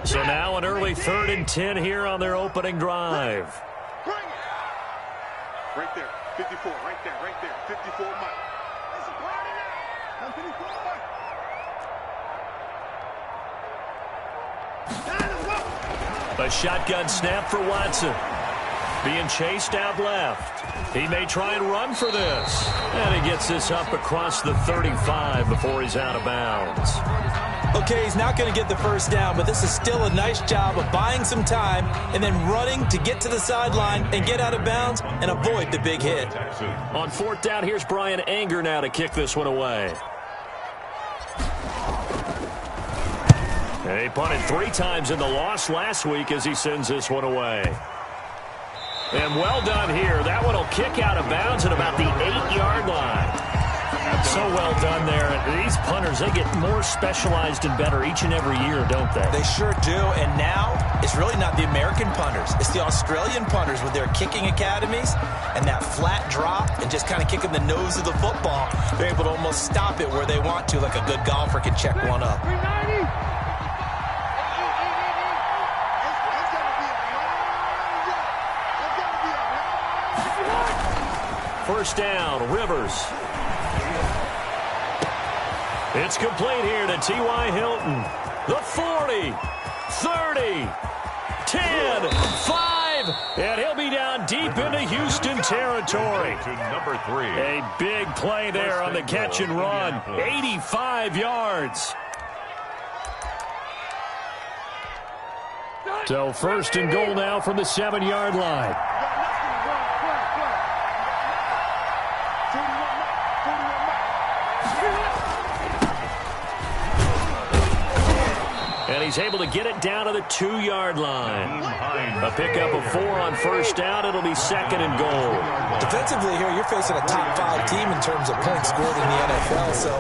So now an early 3rd and 10 here on their opening drive. Right there, 54, right there, 54 Mike. A shotgun snap for Watson. Being chased out left. He may try and run for this. And he gets this up across the 35 before he's out of bounds. Okay, he's not going to get the first down, but this is still a nice job of buying some time and then running to get to the sideline and get out of bounds and avoid the big hit. On 4th down, here's Brian Anger now to kick this one away. And he punted 3 times in the loss last week as he sends this one away. And well done here. That one will kick out of bounds at about the 8-yard line. So well done there. And these punters, they get more specialized and better each and every year, don't they? They sure do. And now it's really not the American punters. It's the Australian punters with their kicking academies and that flat drop and just kind of kicking the nose of the football. They're able to almost stop it where they want to, like a good golfer can check one up. First down, Rivers. It's complete here to T.Y. Hilton. The 40, 30, 10, 5, and he'll be down deep into Houston territory. To number 3. A big play there on the catch and run. 85 yards. So 1st and goal now from the 7-yard line. And he's able to get it down to the 2-yard line. A pickup of 4 on 1st down. It'll be 2nd and goal. Defensively here, you're facing a top 5 team in terms of points scored in the NFL. So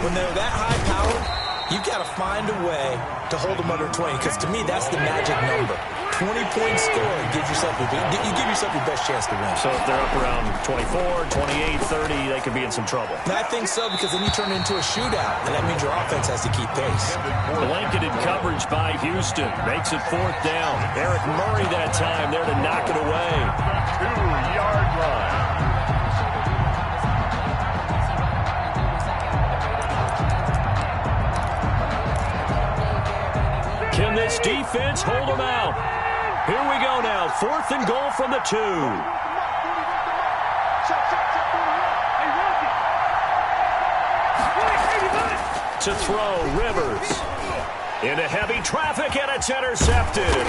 when they're that high powered, you've got to find a way to hold them under 20. Because to me, that's the magic number. 20 points scored gives yourself you give yourself your best chance to win. So if they're up around 24, 28, 30, they could be in some trouble. And I think so, because then you turn it into a shootout, and that means your offense has to keep pace. Blanketed coverage by Houston. Makes it 4th down. Eric Murray that time there to knock it away. 2-yard line. Can this defense hold them out? Here we go now. 4th and goal from the 2. To throw, Rivers. Into heavy traffic, and it's intercepted.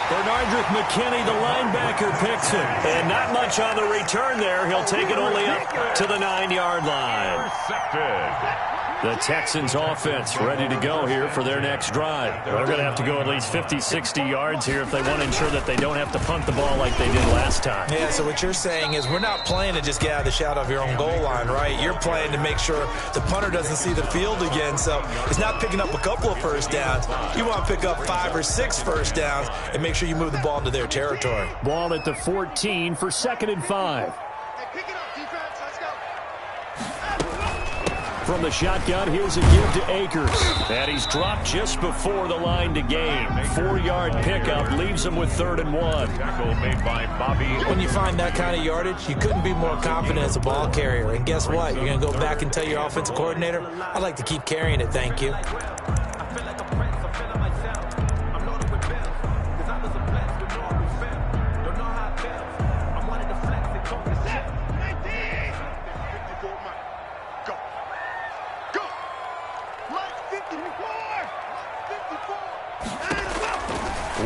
Bernardrick McKinney, the linebacker, picks it. And not much on the return there. He'll take it only up to the 9-yard line. Intercepted. The Texans offense ready to go here for their next drive. They're going to have to go at least 50, 60 yards here if they want to ensure that they don't have to punt the ball like they did last time. Yeah, so what you're saying is we're not playing to just get out of the shadow of your own goal line, right? You're playing to make sure the punter doesn't see the field again. So it's not picking up a couple of first downs. You want to pick up 5 or 6 first downs and make sure you move the ball into their territory. Ball at the 14 for 2nd and 5. From the shotgun, here's a give to Akers. And he's dropped just before the line to gain. 4-yard pickup leaves him with 3rd and 1. Tackle made by Bobby. When you find that kind of yardage, you couldn't be more confident as a ball carrier. And guess what? You're going to go back and tell your offensive coordinator, I'd like to keep carrying it, thank you.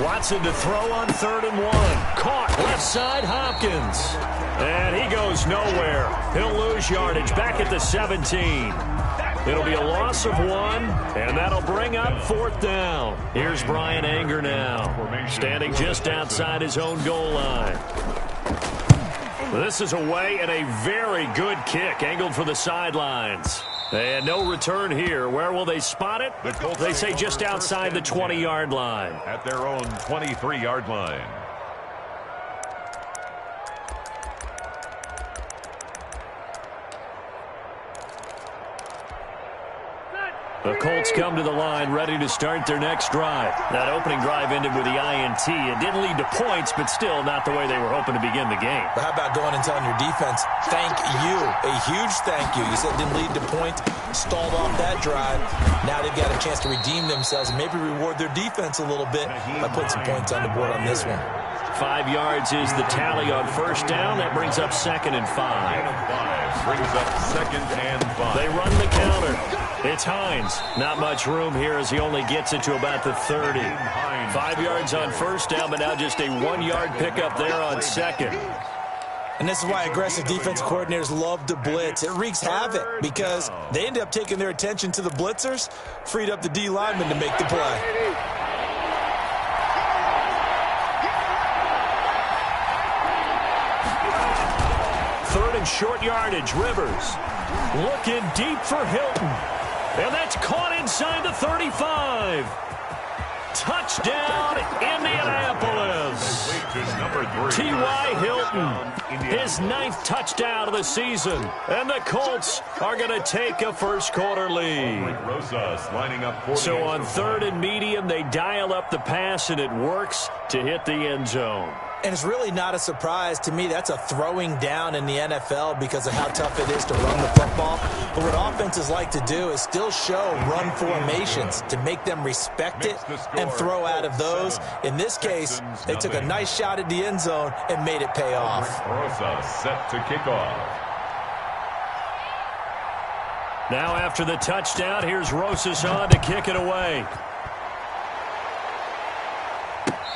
Watson to throw on 3rd and 1. Caught left side, Hopkins. And he goes nowhere. He'll lose yardage back at the 17. It'll be a loss of 1, and that'll bring up 4th down. Here's Brian Anger now, standing just outside his own goal line. This is away, and a very good kick, angled for the sidelines. And no return here. Where will they spot it? They say just outside the 20-yard line. At their own 23-yard line. The Colts come to the line ready to start their next drive. That opening drive ended with the INT. It didn't lead to points, but still not the way they were hoping to begin the game. But how about going and telling your defense, thank you, a huge thank you. You said it didn't lead to points, stalled off that drive. Now they've got a chance to redeem themselves and maybe reward their defense a little bit by putting some points on the board on this one. 5 yards is the tally on first down. That brings up 2nd and 5. Brings up 2nd and 5. They run the counter. It's Hines. Not much room here as he only gets it to about the 30. 5 yards on first down, but now just a 1-yard pickup there on 2nd. And this is why aggressive defensive coordinators love to blitz. It wreaks havoc because they end up taking their attention to the blitzers, freed up the D lineman to make the play. Third and short yardage. Rivers looking deep for Hilton. And that's caught inside the 35. Touchdown, Indianapolis. T.Y. Hilton, his 9th touchdown of the season. And the Colts are going to take a first-quarter lead. So on 3rd and medium, they dial up the pass, and it works to hit the end zone. And it's really not a surprise to me. That's a throwing down in the NFL because of how tough it is to run the football. But what offenses like to do is still show run formations to make them respect it and throw out of those. In this case, they took a nice shot at the end zone and made it pay off. Rosa set to kick off. Now after the touchdown, here's Rosas on to kick it away.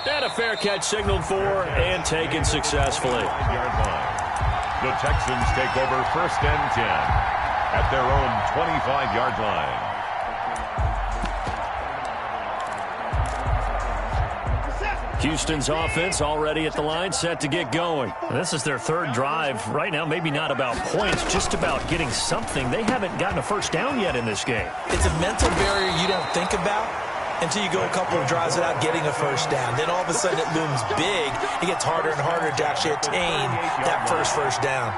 And a fair catch signaled for and taken successfully. Yard line. The Texans take over 1st and 10 at their own 25-yard line. Houston's offense already at the line, set to get going. This is their 3rd drive. Right now, maybe not about points, just about getting something. They haven't gotten a first down yet in this game. It's a mental barrier you don't think about until you go a couple of drives without getting a first down. Then all of a sudden it looms big. It gets harder and harder to actually attain that first down.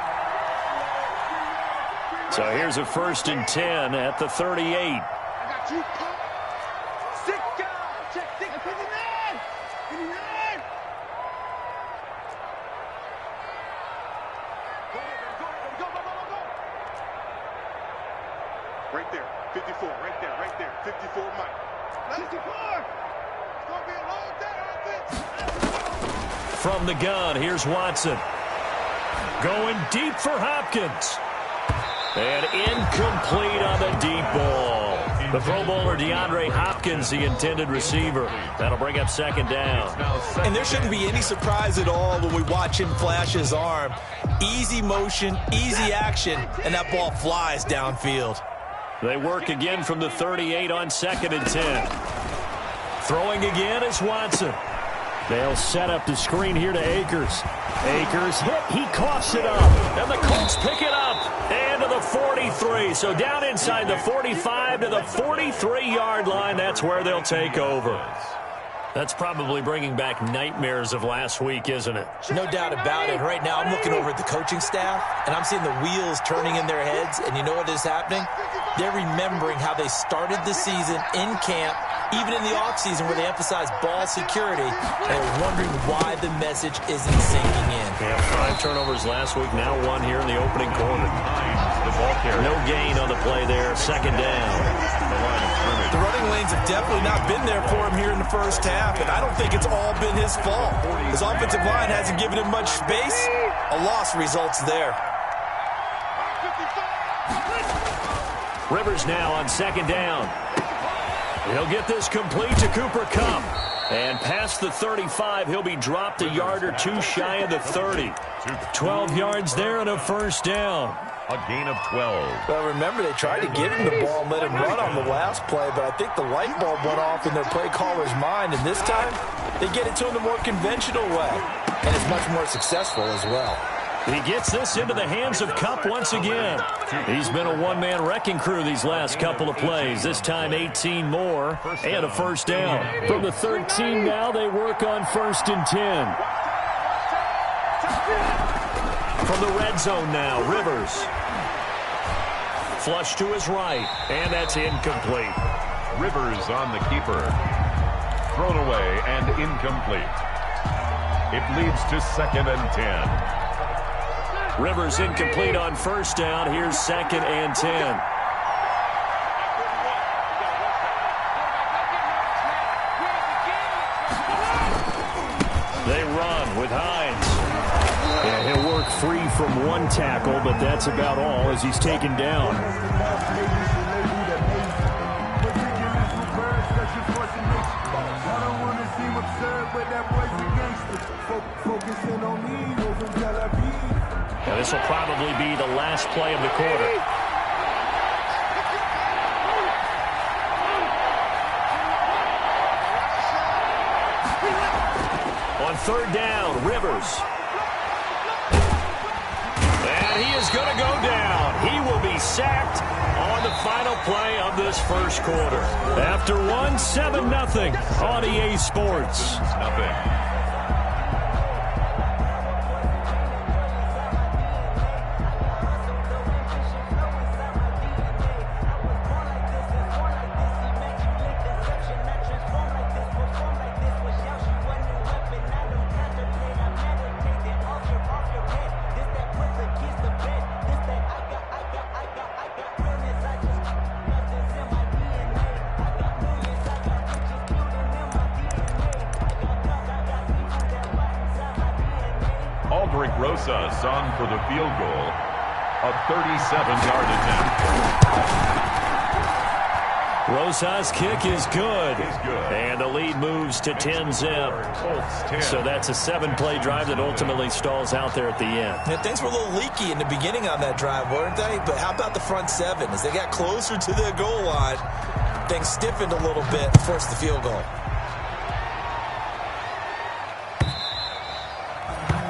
So here's a 1st and 10 at the 38. Right there, 54, right there, 54, Mike. 54! It's going to be a long day, offense. From the gun, here's Watson. Going deep for Hopkins. And incomplete on the deep ball. The Pro Bowler DeAndre Hopkins, the intended receiver. That'll bring up 2nd down. And there shouldn't be any surprise at all when we watch him flash his arm. Easy motion, easy action, and that ball flies downfield. They work again from the 38 on 2nd and 10. Throwing again is Watson. They'll set up the screen here to Akers. Akers hit. He coughs it up. And the Colts pick it up. And to the 43. So down inside the 45 to the 43-yard line. That's where they'll take over. That's probably bringing back nightmares of last week, isn't it? No doubt about it. Right now I'm looking over at the coaching staff, and I'm seeing the wheels turning in their heads. And you know what is happening? They're remembering how they started the season in camp, even in the offseason where they emphasized ball security. They're wondering why the message isn't sinking in. Yeah, 5 turnovers last week, now 1 here in the opening quarter. No gain on the play there, 2nd down. The running lanes have definitely not been there for him here in the first half, and I don't think it's all been his fault. His offensive line hasn't given him much space. A loss results there. Rivers now on 2nd down. He'll get this complete to Cooper Kupp. And past the 35, he'll be dropped a yard or 2 shy of the 30. 12 yards there and a 1st down. A gain of 12. Well, remember, they tried to give him the ball and let him run on the last play, but I think the light bulb went off in their play caller's mind, and this time they get it to him the more conventional way, and it's much more successful as well. He gets this into the hands of Kupp once again. He's been a one-man wrecking crew these last couple of plays. This time 18 more and a 1st down. From the 13 now, they work on 1st and 10. From the red zone now, Rivers. flush to his right, and that's incomplete. Rivers on the keeper. Thrown away and incomplete. It leads to 2nd and 10. Rivers incomplete on first down. Here's 2nd and 10. They run with Hines. And he'll work free from one tackle, but that's about all as he's taken down. Now this will probably be the last play of the quarter. On 3rd down, Rivers. And he is going to go down. He will be sacked on the final play of this first quarter. After 7-0 on EA Sports. Nothing. Rosas on for the field goal. A 37-yard attempt. Rosas' kick is good. And the lead moves to 10-zip. So that's a 7-play drive that ultimately stalls out there at the end. Yeah, things were a little leaky in the beginning on that drive, weren't they? But how about the front 7? As they got closer to their goal line, things stiffened a little bit and forced the field goal.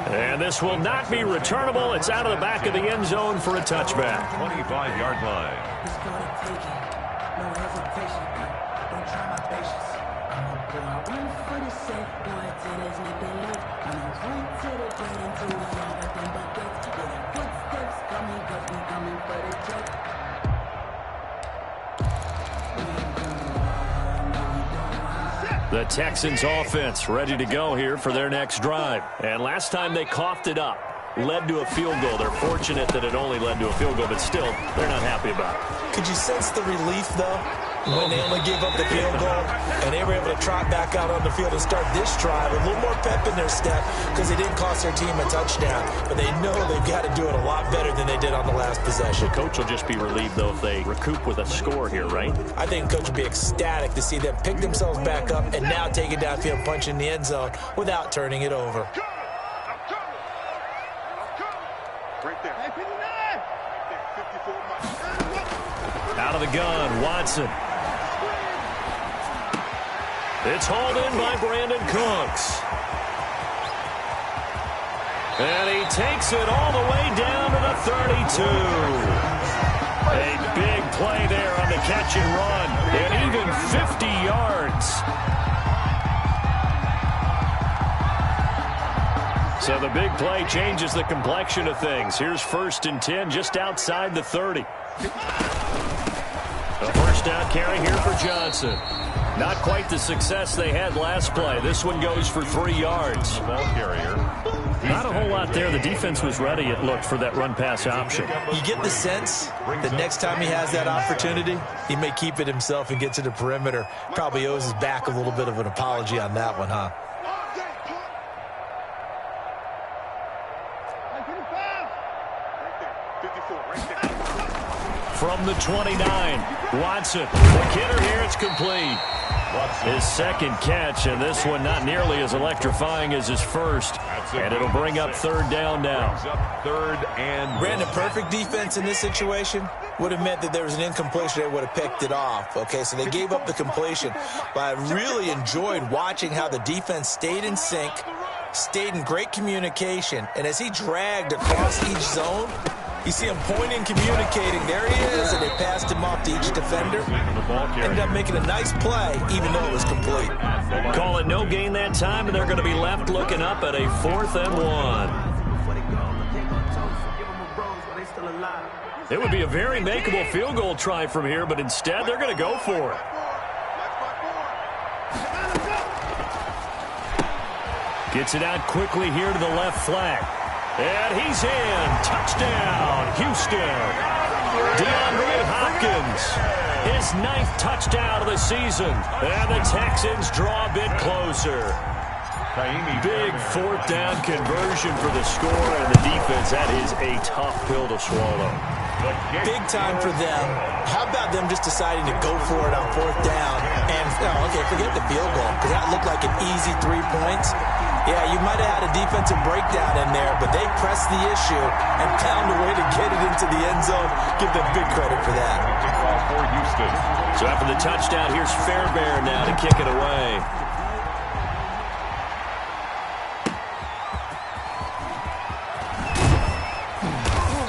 And this will not be returnable. It's out of the back of the end zone for a touchback. 25-yard line. The Texans offense ready to go here for their next drive. And last time they coughed it up, led to a field goal. They're fortunate that it only led to a field goal, but still, they're not happy about it. Could you sense the relief, though, when they only gave up the field goal and they were able to trot back out on the field and start this drive? A little more pep in their step because they didn't cost their team a touchdown, but they know they've got to do it a lot better than they did on the last possession. The coach will just be relieved, though, if they recoup with a score here, right? I think the coach will be ecstatic to see them pick themselves back up and now take it downfield, punch in the end zone without turning it over. Right there. 54 miles. Out of the gun, Watson. It's hauled in by Brandon Cooks. And he takes it all the way down to the 32. A big play there on the catch and run. And even 50 yards. So the big play changes the complexion of things. Here's 1st and 10 just outside the 30. A first down carry here for Johnson. Not quite the success they had last play. This one goes for 3 yards. Ball carrier. Not a whole lot there. The defense was ready, it looked, for that run-pass option. You get the sense that next time he has that opportunity, he may keep it himself and get to the perimeter. Probably owes his back a little bit of an apology on that one, huh? From the 29, Watson. The kidder here, it's complete. His 2nd catch, and this one not nearly as electrifying as his first. And it'll bring up 3rd down now. Brandon, perfect defense in this situation would have meant that there was an incompletion. They would have picked it off. Okay, so they gave up the completion. But I really enjoyed watching how the defense stayed in sync, stayed in great communication, and as he dragged across each zone, you see him pointing, communicating. There he is, and they passed him off to each defender. Ended up making a nice play, even though it was complete. Call it no gain that time, and they're going to be left looking up at a 4th and 1. It would be a very makeable field goal try from here, but instead they're going to go for it. Gets it out quickly here to the left flank. And he's in. Touchdown, Houston. DeAndre Hopkins, his 9th touchdown of the season. And the Texans draw a bit closer. Big 4th down conversion for the score, and the defense, that is a tough pill to swallow. Big time for them. How about them just deciding to go for it on 4th down? And, okay, forget the field goal, because that looked like an easy 3 points. Yeah, you might have had a defensive breakdown in there, but they pressed the issue and found a way to get it into the end zone. Give them big credit for that. So after the touchdown, here's Fairbairn now to kick it away.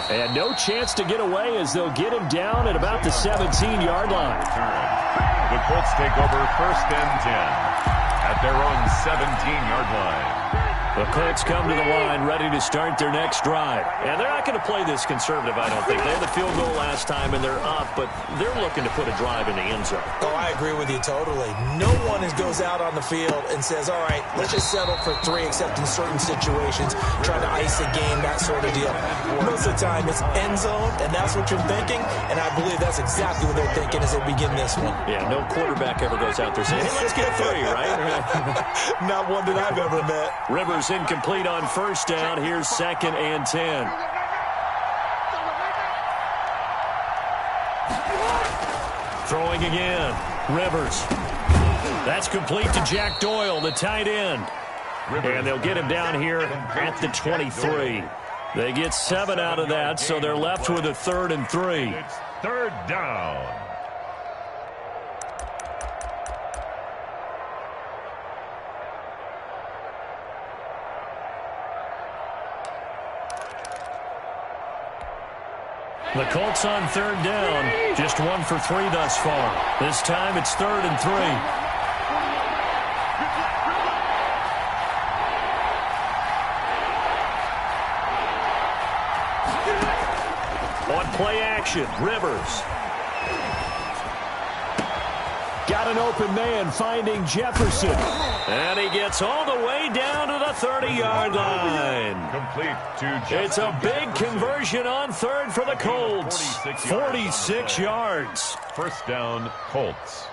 And no chance to get away as they'll get him down at about the 17-yard line. The Colts take over 1st and 10 at their own 17-yard line. The Colts come to the line ready to start their next drive. And they're not going to play this conservative, I don't think. They had the field goal last time, and they're up, but they're looking to put a drive in the end zone. Oh, I agree with you totally. No one goes out on the field and says, all right, let's just settle for 3, except in certain situations, trying to ice a game, that sort of deal. Most of the time, it's end zone, and that's what you're thinking, and I believe that's exactly what they're thinking as they begin this one. Yeah, no quarterback ever goes out there saying, hey, let's get 3, right? Not one that I've ever met. Rivers incomplete on 1st down. Here's 2nd and 10. Throwing again. Rivers. That's complete to Jack Doyle, the tight end. And they'll get him down here at the 23. They get 7 out of that, so they're left with a 3rd and 3. It's 3rd down. The Colts on 3rd down, just 1 for 3 thus far. This time it's 3rd and 3. On play action, Rivers. Got an open man finding Jefferson. And he gets all the way down to the 30-yard line. Complete to Jefferson. It's a big conversion on 3rd for the Colts. 46 yards. 1st down, Colts.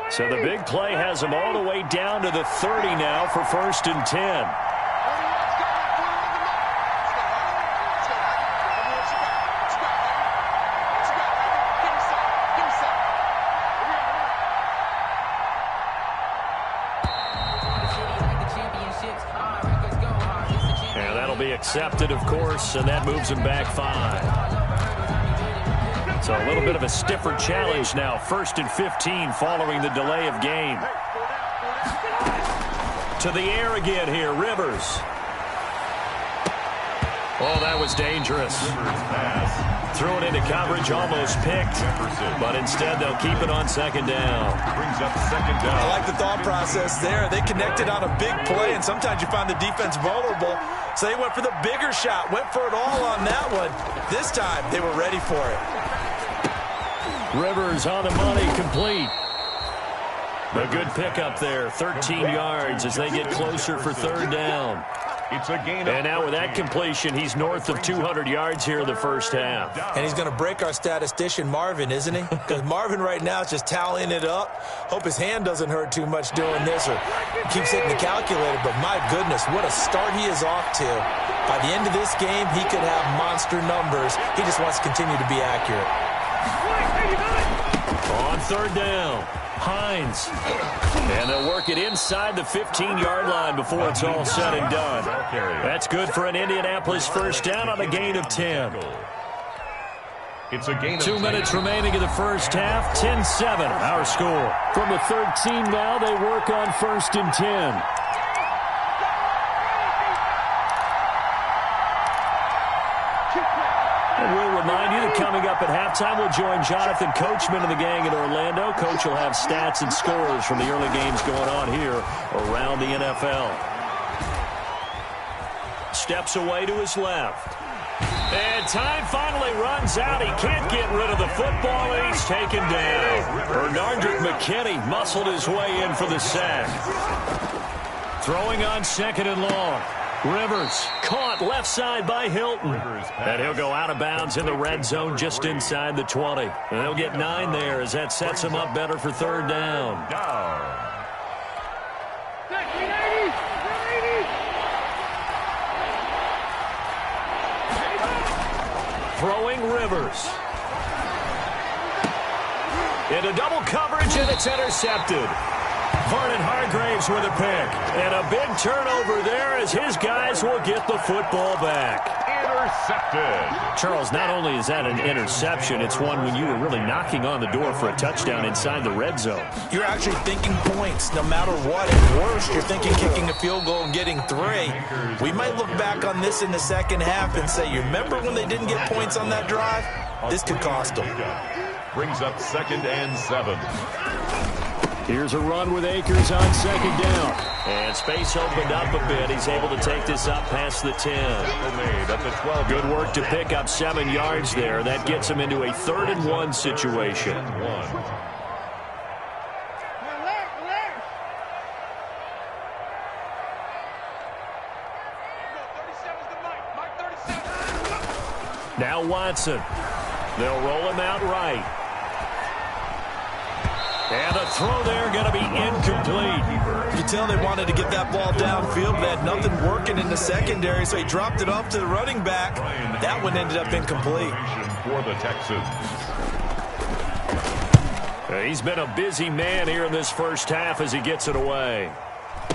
So the big play has them all the way down to the 30 now for 1st and 10. Accepted, of course, and that moves him back 5. So a little bit of a stiffer challenge now. 1st and 15 following the delay of game. To the air again here, Rivers. Oh, that was dangerous. Threw it into coverage, almost picked, but instead they'll keep it on 2nd down. Brings up 2nd down. I like the thought process there. They connected on a big play, and sometimes you find the defense vulnerable. So they went for the bigger shot, went for it all on that one. This time, they were ready for it. Rivers on the money, complete. A good pickup there, 13 yards as they get closer for 3rd down. It's a gain. And now with that completion, he's north of 200 yards here in the 1st half. And he's going to break our statistician, Marvin, isn't he? Because Marvin right now is just tallying it up. Hope his hand doesn't hurt too much doing this or keeps hitting the calculator. But my goodness, what a start he is off to. By the end of this game, he could have monster numbers. He just wants to continue to be accurate. On 3rd down. Hines. And they'll work it inside the 15-yard line before it's all said and done. That's good for an Indianapolis 1st down on a gain of 10. It's a gain of 2 minutes remaining in the 1st half. 10-7, our score. From the 13 now, they work on 1st and 10. We'll remind you that coming up at halftime, we'll join Jonathan Coachman and the gang in Orlando. Coach will have stats and scores from the early games going on here around the NFL. Steps away to his left. And time finally runs out. He can't get rid of the football, and he's taken down. Bernardrick McKinney muscled his way in for the sack. Throwing on 2nd and long. Rivers caught left side by Hilton. And he'll go out of bounds in the red zone just inside the 20. And they'll get 9 there as that sets him up better for 3rd down. Throwing Rivers. Into double coverage, and it's intercepted. Vernon Hargraves with a pick. And a big turnover there as his guys will get the football back. Intercepted. Charles, not only is that an interception, it's one when you were really knocking on the door for a touchdown inside the red zone. You're actually thinking points no matter what. At worst, you're thinking kicking a field goal and getting 3. We might look back on this in the second half and say, you remember when they didn't get points on that drive? This could cost them. Brings up 2nd and 7. Here's a run with Akers on 2nd down. And space opened up a bit. He's able to take this up past the 10. Made at the 12. Good work to pick up 7 yards there. That gets him into a 3rd and 1 situation. Now Watson. They'll roll him out right. And the throw there going to be incomplete. You tell they wanted to get that ball downfield, but they had nothing working in the secondary, so he dropped it off to the running back. That one ended up incomplete. For the Texans. He's been a busy man here in this first half as he gets it away.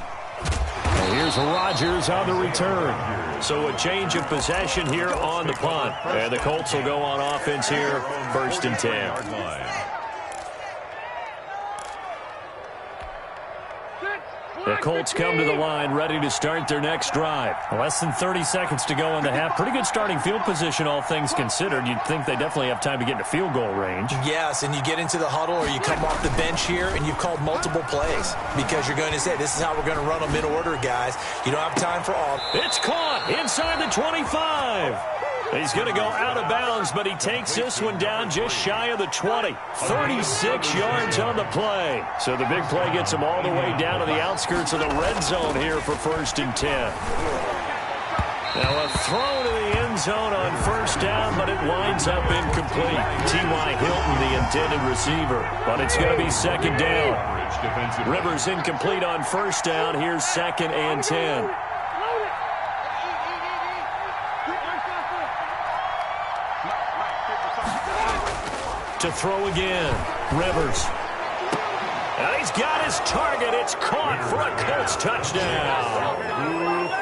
And here's Rodgers on the return. So a change of possession here on the punt. And the Colts will go on offense here, 1st and 10. The Colts come to the line ready to start their next drive. Less than 30 seconds to go in the half. Pretty good starting field position, all things considered. You'd think they definitely have time to get into field goal range. Yes, and you get into the huddle or you come off the bench here and you've called multiple plays because you're going to say, this is how we're going to run them in order, guys. You don't have time for all. It's caught inside the 25. He's going to go out of bounds, but he takes this one down just shy of the 20. 36 yards on the play. So the big play gets him all the way down to the outskirts of the red zone here for 1st and 10. Now a throw to the end zone on 1st down, but it winds up incomplete. T.Y. Hilton, the intended receiver. But it's going to be 2nd down. Rivers incomplete on 1st down. Here's 2nd and 10. To throw again. Rivers. And he's got his target. It's caught for a Colts touchdown.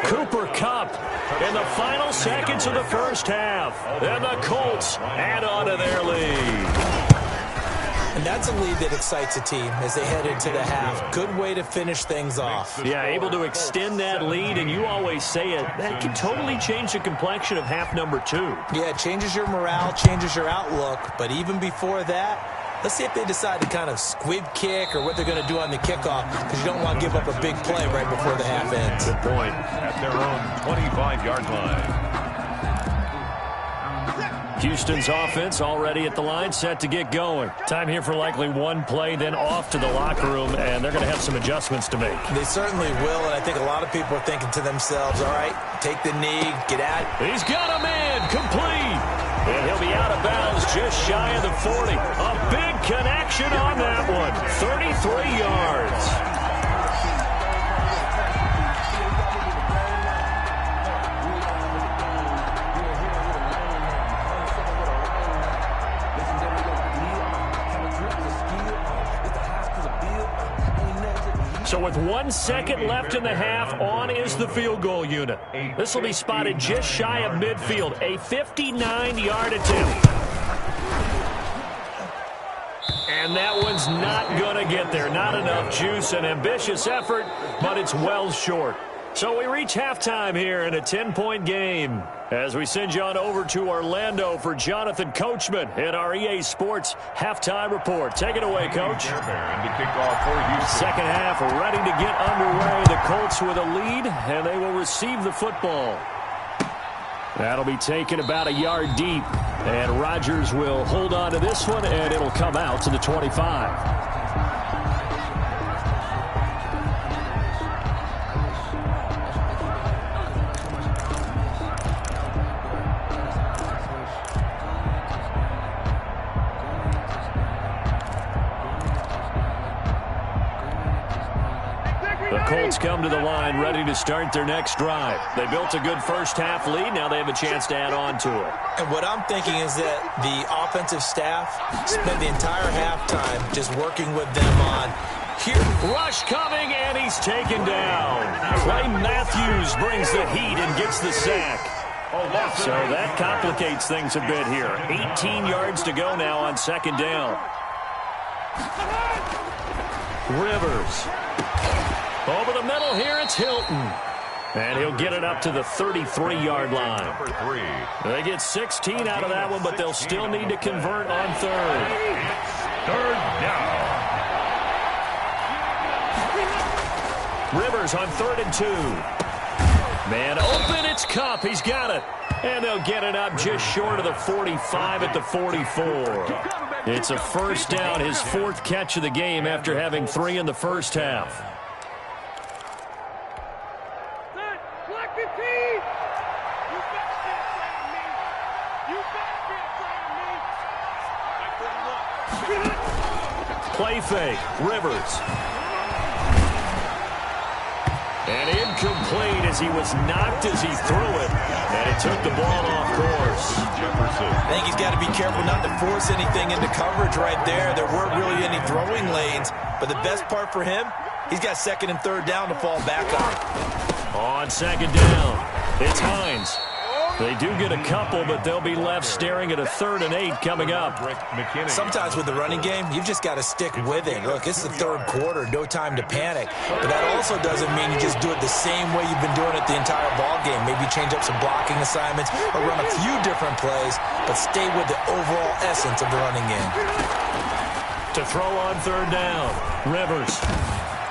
Cooper Kupp in the final seconds of the first half. And the Colts add on to their lead. And that's a lead that excites a team as they head into the half. Good way to finish things off. Yeah, able to extend that lead, and you always say it, that can totally change the complexion of half number 2. Yeah, it changes your morale, changes your outlook, but even before that, let's see if they decide to kind of squib kick or what they're going to do on the kickoff, because you don't want to give up a big play right before the half ends. Good point. At their own 25-yard line. Houston's offense already at the line, set to get going. Time here for likely one play, then off to the locker room, and they're going to have some adjustments to make. They certainly will, and I think a lot of people are thinking to themselves, all right, take the knee, get out. He's got a man, complete. And he'll be out of bounds just shy of the 40. A big connection on that one. 33 yards. So with 1 second left in the half, on is the field goal unit. This will be spotted just shy of midfield. A 59-yard attempt. And that one's not going to get there. Not enough juice. An ambitious effort, but it's well short. So we reach halftime here in a 10-point game as we send you on over to Orlando for Jonathan Coachman in our EA Sports Halftime Report. Take it away, Coach. Second half ready to get underway. The Colts with a lead, and they will receive the football. That'll be taken about a yard deep. And Rodgers will hold on to this one, and it'll come out to the 25. Colts come to the line ready to start their next drive. They built a good first-half lead. Now they have a chance to add on to it. And what I'm thinking is that the offensive staff spent the entire halftime just working with them on here. Rush coming, and he's taken down. Clay Matthews brings the heat and gets the sack. So that complicates things a bit here. 18 yards to go now on second down. Rivers. Over the middle here, it's Hilton. And he'll get it up to the 33-yard line. Number 3. They get 16 out of that one, but they'll still need to convert on third. Third down. Rivers on 3rd and 2. Man open, it's Kupp. He's got it. And they'll get it up just short of the 45 at the 44. It's a first down, his 4th catch of the game after having 3 in the first half. Play fake, Rivers. And incomplete as he was knocked as he threw it. And it took the ball off course. Jefferson. I think he's got to be careful not to force anything into coverage right there. There weren't really any throwing lanes. But the best part for him, he's got 2nd and 3rd down to fall back on. On 2nd down, it's Hines. They do get a couple, but they'll be left staring at a 3rd and 8 coming up. Sometimes with the running game, you've just got to stick with it. Look, it's the 3rd quarter, no time to panic. But that also doesn't mean you just do it the same way you've been doing it the entire ball game. Maybe change up some blocking assignments or run a few different plays, but stay with the overall essence of the running game. To throw on 3rd down, Rivers.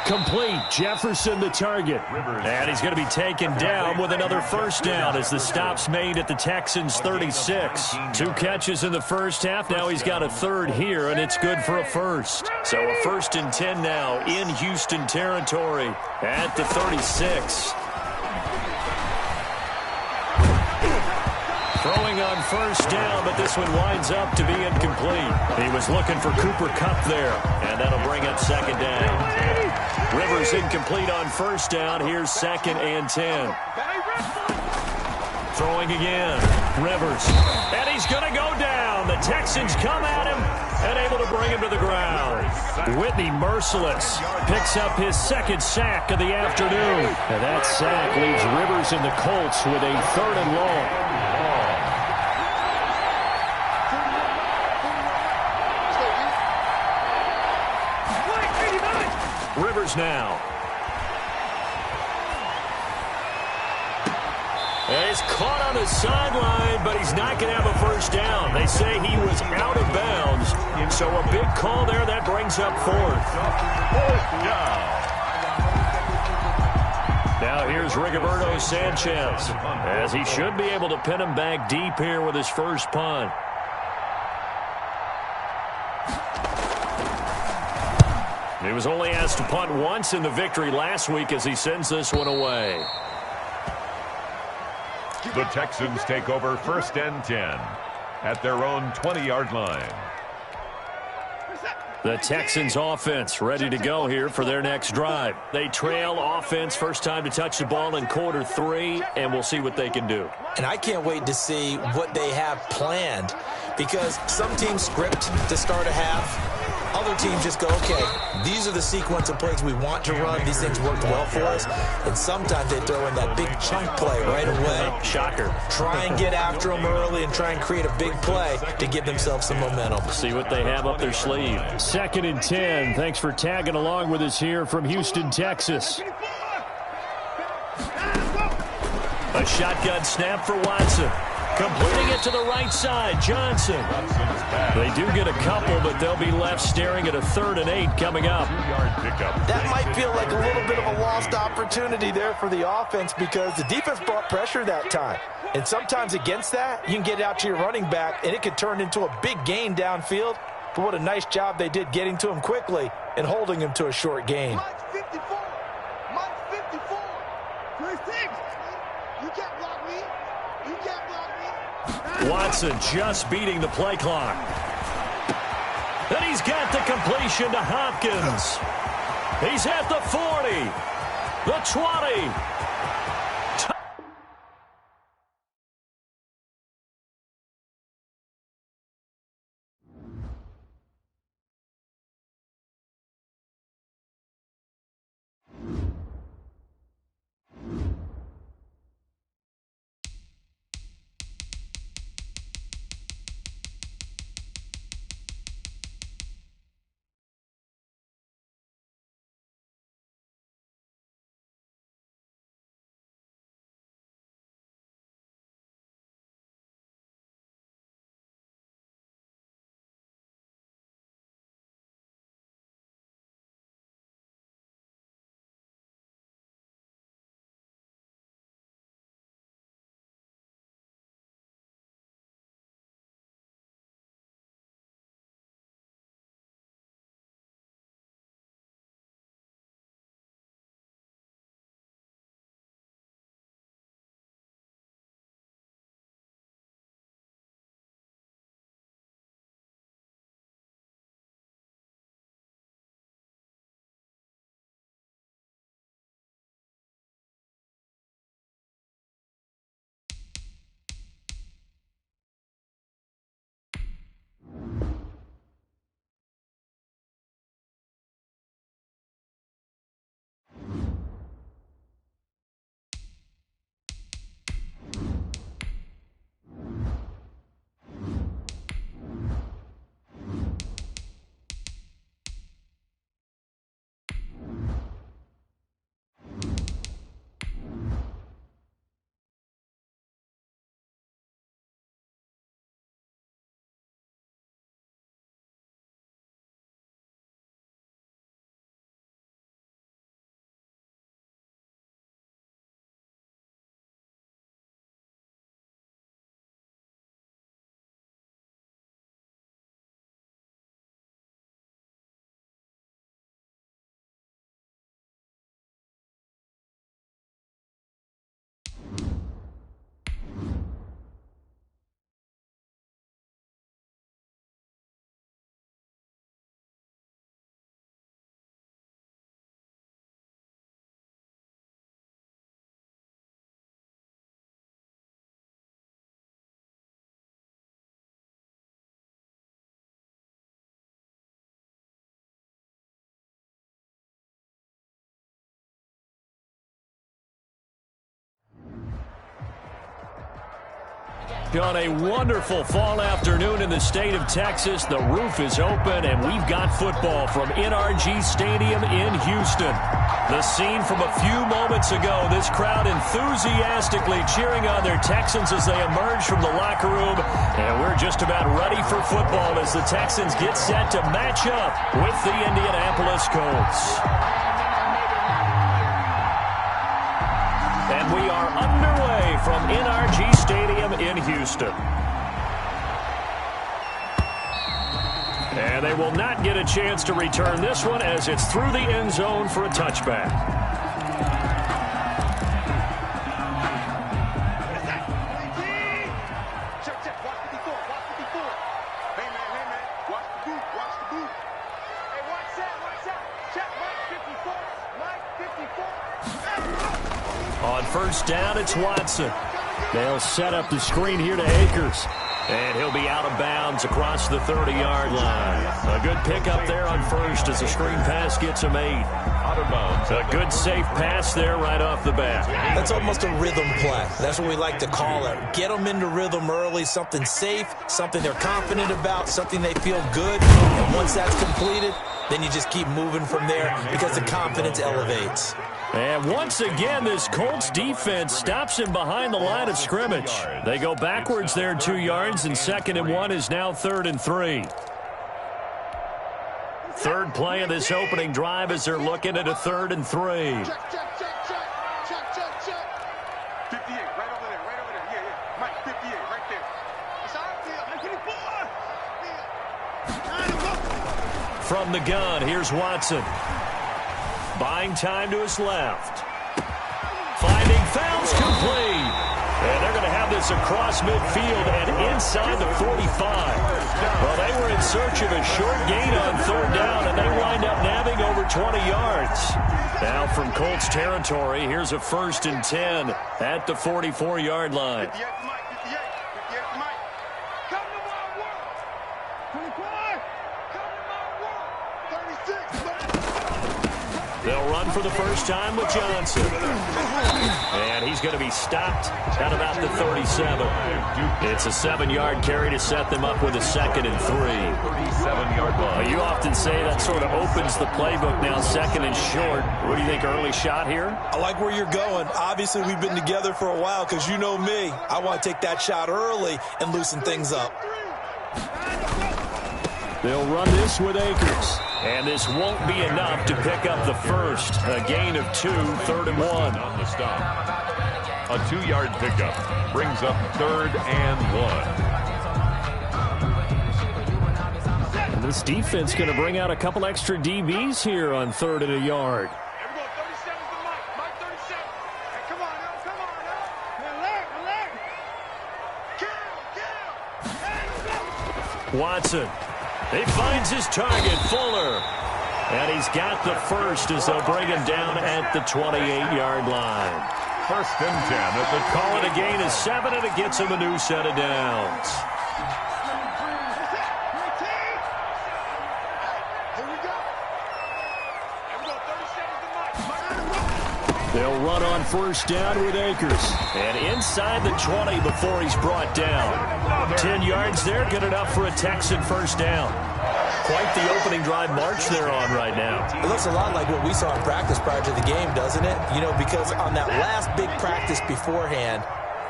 Complete. Jefferson the target. And he's going to be taken down with another first down as the stop's made at the Texans' 36. 2 catches in the first half. Now he's got a 3rd here, and it's good for a first. So a 1st and 10 now in Houston territory at the 36. Throwing on first down, but this one winds up to be incomplete. He was looking for Cooper Kupp there, and that'll bring up 2nd down. Rivers incomplete on first down. Here's 2nd and 10. Throwing again. Rivers. And he's going to go down. The Texans come at him and able to bring him to the ground. Whitney merciless. Picks up his 2nd sack of the afternoon. And that sack leaves Rivers and the Colts with a 3rd and long. Rivers now. And he's caught on the sideline, but he's not going to have a first down. They say he was out of bounds. So a big call there. That brings up 4th. Now here's Rigoberto Sanchez, as he should be able to pin him back deep here with his first punt. He was only asked to punt once in the victory last week as he sends this one away. The Texans take over 1st and 10 at their own 20-yard line. The Texans offense ready to go here for their next drive. They trail offense, first time to touch the ball in quarter 3, and we'll see what they can do. And I can't wait to see what they have planned, because some teams script to start a half. Other teams just go, okay, these are the sequence of plays we want to run. These things worked well for us. And sometimes they throw in that big chunk play right away. Shocker. Try and get after them early and try and create a big play to give themselves some momentum. See what they have up their sleeve. 2nd and 10. Thanks for tagging along with us here from Houston, Texas. A shotgun snap for Watson. Completing it to the right side, Johnson. They do get a couple, but they'll be left staring at a 3rd and 8 coming up. That might feel like a little bit of a lost opportunity there for the offense because the defense brought pressure that time. And sometimes against that, you can get out to your running back, and it could turn into a big gain downfield. But what a nice job they did getting to him quickly and holding him to a short gain. Mike's 54. Mike's 54. First things. You can't block me. You can't block me. Watson just beating the play clock. And he's got the completion to Hopkins. He's at the 40, the 20. On a wonderful fall afternoon in the state of Texas, the roof is open, and we've got football from NRG Stadium in Houston. The scene from a few moments ago, this crowd enthusiastically cheering on their Texans as they emerge from the locker room, and we're just about ready for football as the Texans get set to match up with the Indianapolis Colts. And we are underway from NRG Stadium in Houston. And they will not get a chance to return this one as it's through the end zone for a touchback. On first down, it's Watson. They'll set up the screen here to Akers. And he'll be out of bounds across the 30-yard line. A good pickup there on first as the screen pass gets him 8. Out of bounds. A good safe pass there right off the bat. That's almost a rhythm play. That's what we like to call it. Get them into rhythm early, something safe, something they're confident about, something they feel good. And once that's completed, then you just keep moving from there because the confidence elevates. And once again, this Colts defense stops him behind the line of scrimmage. They go backwards there 2 yards, and 2nd and 1 is now 3rd and 3. Third play of this opening drive as they're looking at a 3rd and 3. Check, check, check, check. Check, check, check. 58, right over there, right over there. Yeah, yeah. Mike, 58, right there. It's our deal. 54. From the gun, here's Watson. Buying time to his left. Finding Fouts complete. And they're going to have this across midfield and inside the 45. Well, they were in search of a short gain on 3rd down, and they wind up nabbing over 20 yards. Now from Colts territory, here's a 1st and 10 at the 44-yard line. 58 to Mike, 58. 58 to Mike. Come to my world. 24. Come to my world. 36. They'll run for the first time with Johnson. And he's going to be stopped at about the 37. It's a 7-yard carry to set them up with a 2nd and 3. 37-yard line. You often say that sort of opens the playbook now, 2nd and short. What do you think, early shot here? I like where you're going. Obviously, we've been together for a while because you know me. I want to take that shot early and loosen things up. They'll run this with Akers. And this won't be enough to pick up the first. A gain of 2, 3rd and 1. On the stop. A 2-yard pickup brings up 3rd and 1. And this defense going to bring out a couple extra DBs here on 3rd and a yard. Here we go. 37's the Mike. Mike 37. Hey, come on now. Come on now. Alert, alert. Kill. Watson. He finds his target, Fuller. And he's got the first as they'll bring him down at the 28-yard line. 1st and 10 at the Call it a gain of 7, and it gets him a new set of downs. Here we go. Here we go. 37's the Mike. They'll run on 1st down with Akers. And inside the 20 before he's brought down. 10 yards there, good enough for a Texan 1st down. Quite the opening drive march they're on right now. It looks a lot like what we saw in practice prior to the game, doesn't it? You know, because on that last big practice beforehand,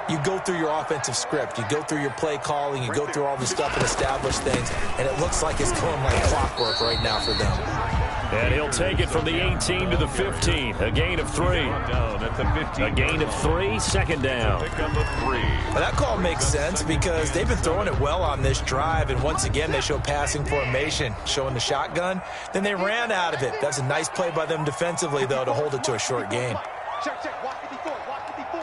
you go through your offensive script. You go through your play calling. You go through all the stuff and establish things. And it looks like it's going like clockwork right now for them. And he'll take it from the 18 to the 15. A gain of 3. down at the 15. A gain of 3, 2nd down. Pick up a 3. Well, that call makes sense because they've been throwing it well on this drive, and once again they show passing formation, showing the shotgun. Then they ran out of it. That's a nice play by them defensively, though, to hold it to a short gain. Check, check. Watch 54. Watch 54.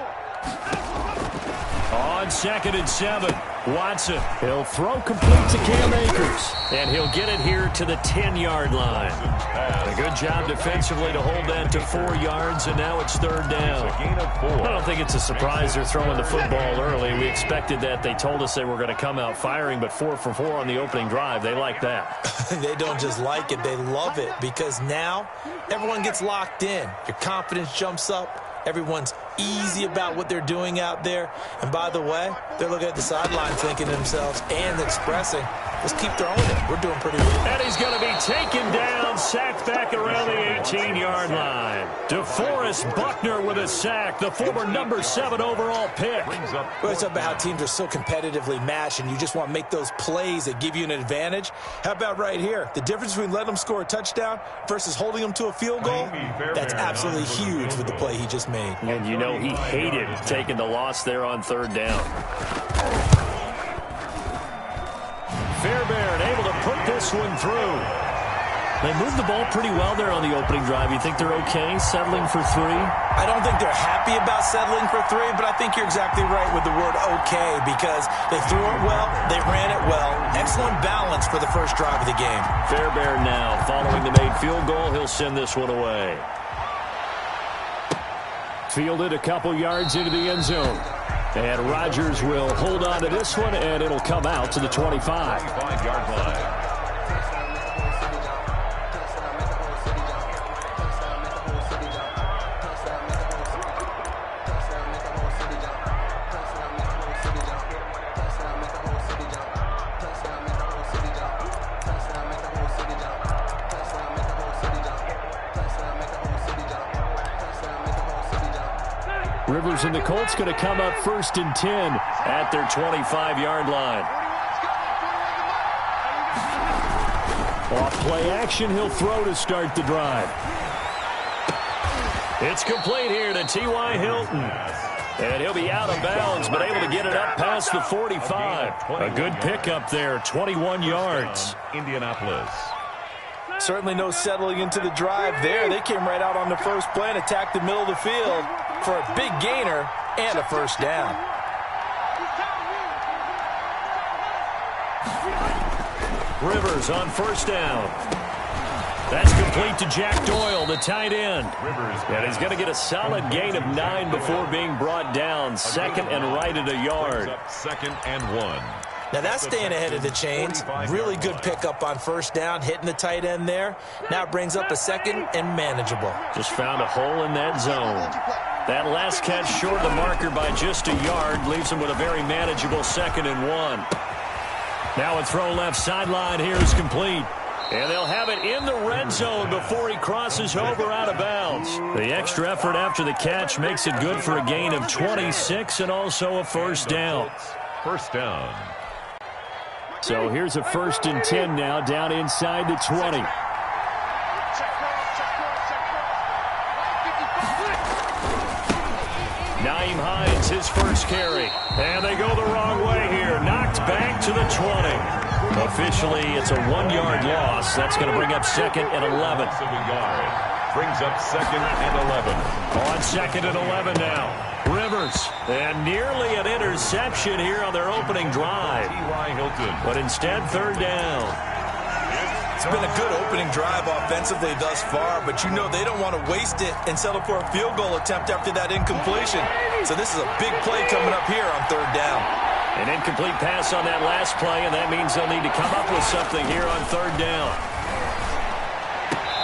On 2nd and 7, Watson. He'll throw complete to Cam Akers. And he'll get it here to the 10-yard line. A good job defensively to hold that to 4 yards, and now it's 3rd down. A gain of 4. I don't think it's a surprise they're throwing the football early. We expected that. They told us they were going to come out firing, but 4 for 4 on the opening drive. They like that. They don't just like it, they love it, because now everyone gets locked in. Your confidence jumps up. Everyone's easy about what they're doing out there. And by the way, they're looking at the sideline thinking to themselves and expressing, let's keep throwing it. We're doing pretty well. And he's going to be taken down, sacked back around the 18-yard line. DeForest Buckner with a sack, the former number 7 overall pick. We're talking about how teams are so competitively matched, and you just want to make those plays that give you an advantage. How about right here? The difference between letting them score a touchdown versus holding them to a field goal, that's absolutely huge with the play he just made. And you know he hated taking the loss there on 3rd down. Fairbairn able to put this one through. They moved the ball pretty well there on the opening drive. You think they're okay settling for 3? I don't think they're happy about settling for 3, but I think you're exactly right with the word okay, because they threw it well, they ran it well. Excellent balance for the first drive of the game. Fairbairn now, following the made field goal, he'll send this one away. Fielded a couple yards into the end zone. And Rodgers will hold on to this one, and it'll come out to the 25. 25-yard line. Rivers and the Colts going to come up 1st and 10 at their 25-yard line. Off play action, he'll throw to start the drive. It's complete here to T.Y. Hilton. And he'll be out of bounds, but able to get it up past the 45. A good pickup there, 21 yards. Indianapolis. Certainly no settling into the drive there. They came right out on the first play and attacked the middle of the field for a big gainer and a first down. Rivers on first down. That's complete to Jack Doyle, the tight end. And he's going to get a solid gain of 9 before being brought down. Second and right at a yard. 2nd and 1. Now that's staying ahead of the chains. Really good pickup on first down, hitting the tight end there. Now it brings up a second and manageable. Just found a hole in that zone. That last catch short of the marker by just a yard leaves him with a very manageable 2nd and 1. Now a throw left sideline here is complete. And they'll have it in the red zone before he crosses over out of bounds. The extra effort after the catch makes it good for a gain of 26 and also a first down. First down. So here's a 1st and 10 now, down inside the 20. Nyheim Hines, his first carry. And they go the wrong way here. Knocked back to the 20. Officially, it's a 1-yard loss. That's going to bring up 2nd and 11. Brings up 2nd and 11. On 2nd and 11 now. Rivers, and nearly an interception here on their opening drive. T.Y. Hilton. But instead, 3rd down. It's been a good opening drive offensively thus far, but you know they don't want to waste it and settle for a field goal attempt after that incompletion. So this is a big play coming up here on 3rd down. An incomplete pass on that last play, and that means they'll need to come up with something here on 3rd down.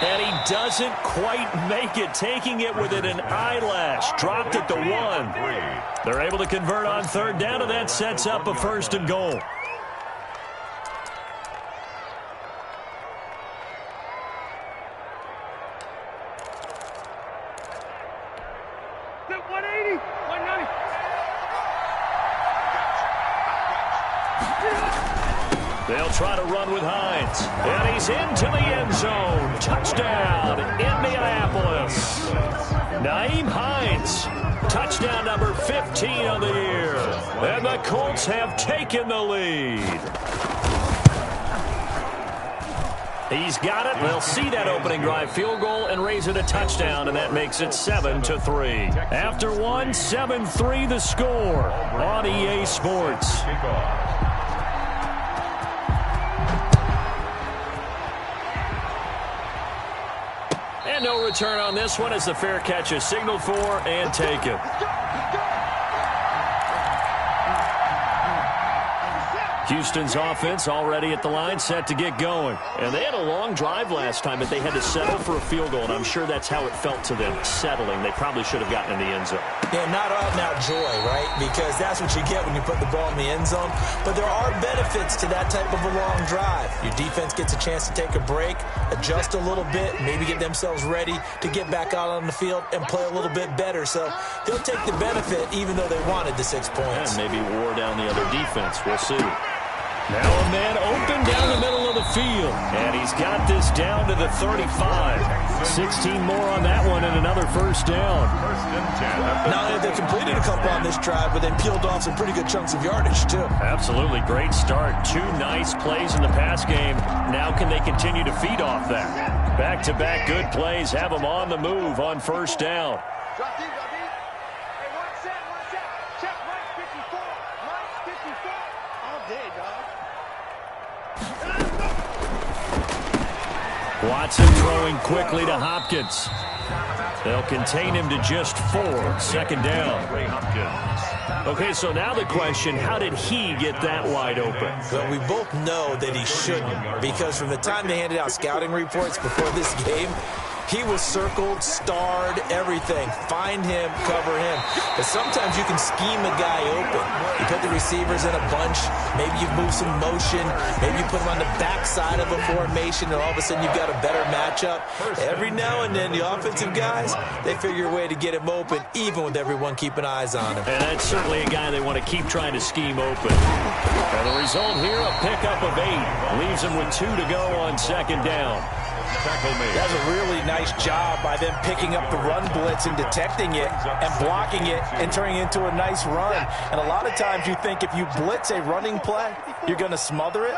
And he doesn't quite make it, taking it within an eyelash. Dropped at the 1. They're able to convert on 3rd down, and that sets up a 1st and goal. They'll try to run with Hines. And he's into the end zone. Touchdown, Indianapolis. Nyheim Hines. Touchdown number 15 of the year. And the Colts have taken the lead. He's got it. They'll see that opening drive field goal and raise it a touchdown, and that makes it 7-3. After one, 7-3 the score on EA Sports. And no return on this one as the fair catch is signaled for and taken. Houston's offense already at the line, set to get going. And they had a long drive last time, but they had to settle for a field goal, and I'm sure that's how it felt to them, settling. They probably should have gotten in the end zone. Yeah, not out-and-out joy, right? Because that's what you get when you put the ball in the end zone. But there are benefits to that type of a long drive. Your defense gets a chance to take a break, adjust a little bit, maybe get themselves ready to get back out on the field and play a little bit better. So they'll take the benefit even though they wanted the 6 points. And maybe wore down the other defense. We'll see. Now a man open down the middle of the field. And he's got this down to the 35. 16 more on that one and another first down. Now they completed a couple on this drive, but they peeled off some pretty good chunks of yardage, too. Absolutely. Great start. 2 nice plays in the pass game. Now can they continue to feed off that? Back-to-back good plays have them on the move on first down. Watson throwing quickly to Hopkins. They'll contain him to just 4. Second down. Okay, so now the question, how did he get that wide open? Well, we both know that he shouldn't, because from the time they handed out scouting reports before this game, He was circled, starred, everything. Find him, cover him. But sometimes you can scheme a guy open. You put the receivers in a bunch. Maybe you move some motion. Maybe you put them on the backside of a formation, and all of a sudden you've got a better matchup. Every now and then, the offensive guys, they figure a way to get him open, even with everyone keeping eyes on him. And that's certainly a guy they want to keep trying to scheme open. And the result here, a pickup of 8. Leaves him with 2 to go on second down. That's a really nice job by them picking up the run blitz and detecting it and blocking it and turning it into a nice run. And a lot of times you think if you blitz a running play, you're going to smother it.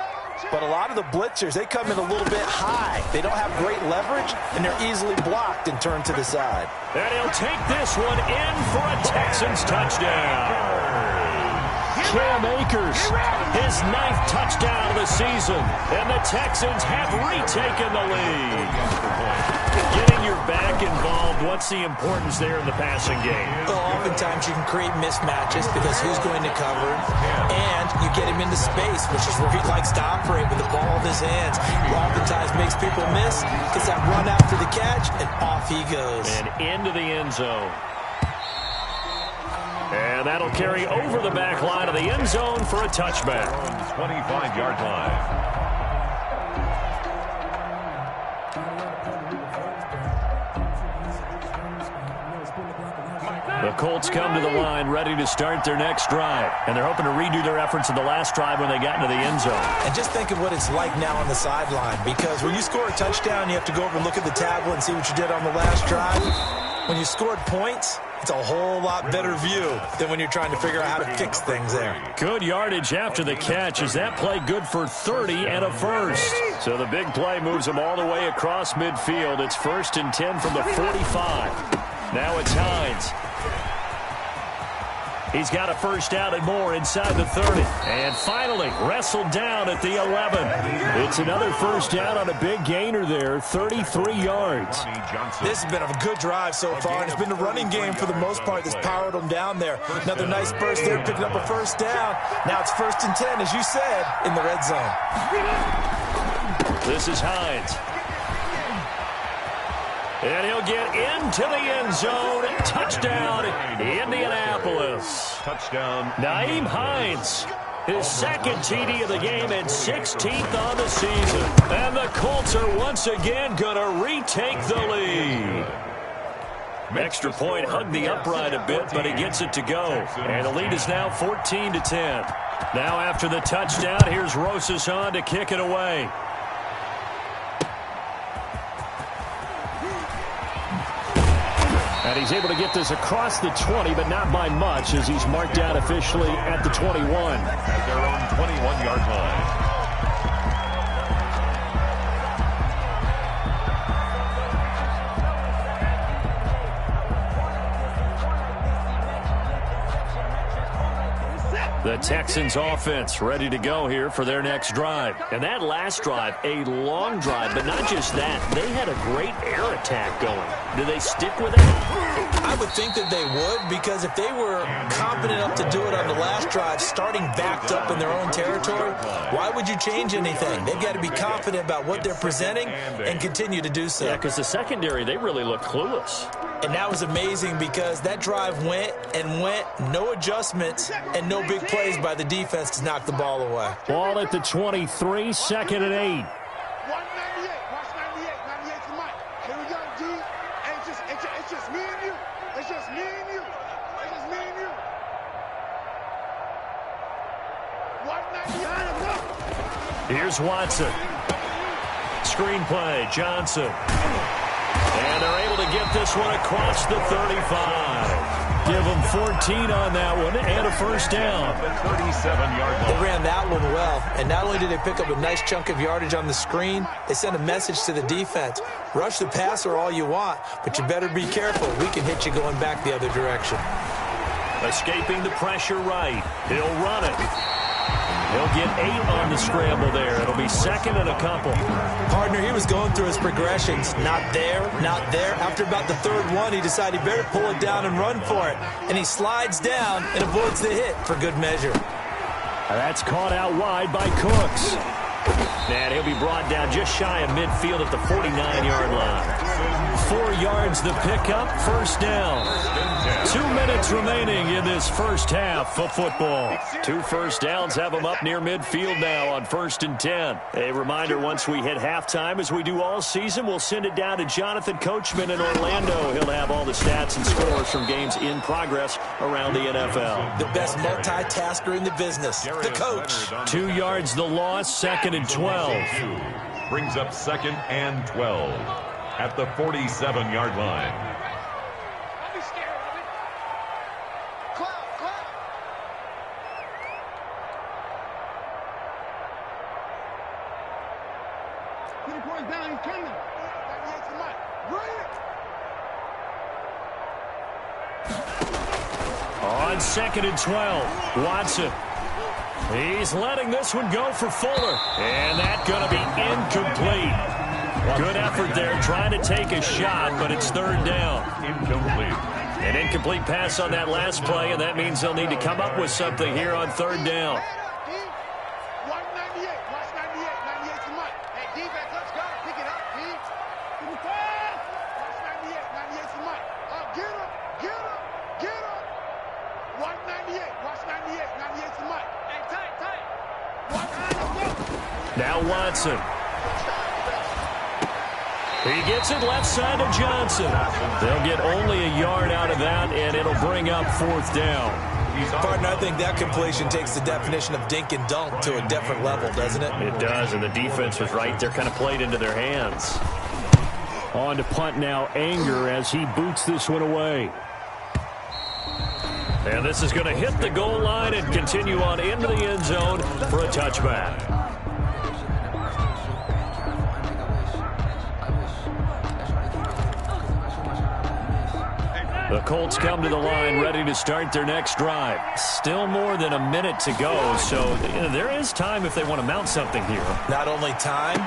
But a lot of the blitzers, they come in a little bit high. They don't have great leverage, and they're easily blocked and turned to the side. And he'll take this one in for a Texans touchdown. Cam Akers, his 9th touchdown of the season, and the Texans have retaken the lead. Getting your back involved, what's the importance there in the passing game? Well, oftentimes you can create mismatches because who's going to cover, and you get him into space, which is where he likes to operate with the ball in his hands. Oftentimes makes people miss, gets that run after the catch, and off he goes. And into the end zone. And that'll carry over the back line of the end zone for a touchback. 25-yard line. The Colts come to the line ready to start their next drive. And they're hoping to redo their efforts in the last drive when they got into the end zone. And just think of what it's like now on the sideline. Because when you score a touchdown, you have to go over and look at the tablet and see what you did on the last drive. When you scored points, it's a whole lot better view than when you're trying to figure out how to fix things there. Good yardage after the catch. Is that play good for 30 and a first? So the big play moves them all the way across midfield. It's 1st and 10 from the 45. Now it's Hines. He's got a first down and more inside the 30. And finally, wrestled down at the 11. It's another first down on a big gainer there, 33 yards. This has been a good drive so far, and it's been the running game for the most part that's powered them down there. Another nice burst there, picking up a first down. Now it's 1st and 10, as you said, in the red zone. This is Hines. And he'll get into the end zone. Touchdown, Indianapolis. Touchdown. Nyheim Hines, his 2nd TD of the game and 16th on the season. And the Colts are once again going to retake the lead. Extra point hugged the upright a bit, but he gets it to go. And the lead is now 14 to 10. Now after the touchdown, here's Rosas on to kick it away. And he's able to get this across the 20, but not by much, as he's marked down officially at the 21. At their own 21-yard line. The Texans offense ready to go here for their next drive. And that last drive, a long drive, but not just that. They had a great air attack going. Do they stick with it? I would think that they would, because if they were confident enough to do it on the last drive, starting backed up in their own territory, why would you change anything? They've got to be confident about what they're presenting and continue to do so. Yeah, because the secondary, they really look clueless. And that was amazing because that drive went and went, no adjustments, and no big plays by the defense to knock the ball away. Ball at the 23, 2nd and 8. 198. Watch 98. 98's the mic. Here we go, G. It's just me and you. It's just me and you. It's just me and you. 198. Here's Watson. Screenplay, Johnson. And they're able to get this one across the 35. Give them 14 on that one and a first down. 37-yard line. They ran that one well, and not only did they pick up a nice chunk of yardage on the screen, they sent a message to the defense. Rush the passer all you want, but you better be careful. We can hit you going back the other direction. Escaping the pressure right. He'll run it. He'll get 8 on the scramble there. It'll be 2nd and a couple. Partner, he was going through his progressions. Not there, not there. After about the 3rd one, he decided he better pull it down and run for it. And he slides down and avoids the hit for good measure. That's caught out wide by Cooks. And he'll be brought down just shy of midfield at the 49-yard line. yards the pickup, first down. 2 minutes remaining in this first half of football. 2 first downs have them up near midfield now on 1st and 10. A reminder, once we hit halftime, as we do all season, we'll send it down to Jonathan Coachman in Orlando. He'll have all the stats and scores from games in progress around the NFL. The best multitasker in the business, the coach. 2 yards the loss, 2nd and 12. Brings up 2nd and 12 at the 47-yard line. Don't be scared of it. Clap, clap. Get the boys down, he's coming. 98 to Mike. Bring it. On 2nd and 12, Watson. He's letting this one go for Fuller. And that's going to be incomplete. Good effort there, trying to take a shot, but it's 3rd down. Incomplete. An incomplete pass on that last play, and that means they'll need to come up with something here on 3rd down. Watch 98. Watch 98. 98 to Mike. Hey, defense, let's go. Pick it up, D. Give me 5. Watch 98. 98 to Mike. Get him. Get him. Get him. Watch 98. Watch 98. 98 to Mike. Hey, tight, tight. Watch 98. Now Watson. He gets it left side to Johnson. They'll get only a yard out of that, and it'll bring up 4th down. Partner, I think that completion takes the definition of dink and dunk to a different level, doesn't it? It does, and the defense was right there, kind of played into their hands. On to punt now, Anger, as he boots this one away. And this is going to hit the goal line and continue on into the end zone for a touchback. The Colts come to the line ready to start their next drive. Still more than a minute to go, so there is time if they want to mount something here. Not only time,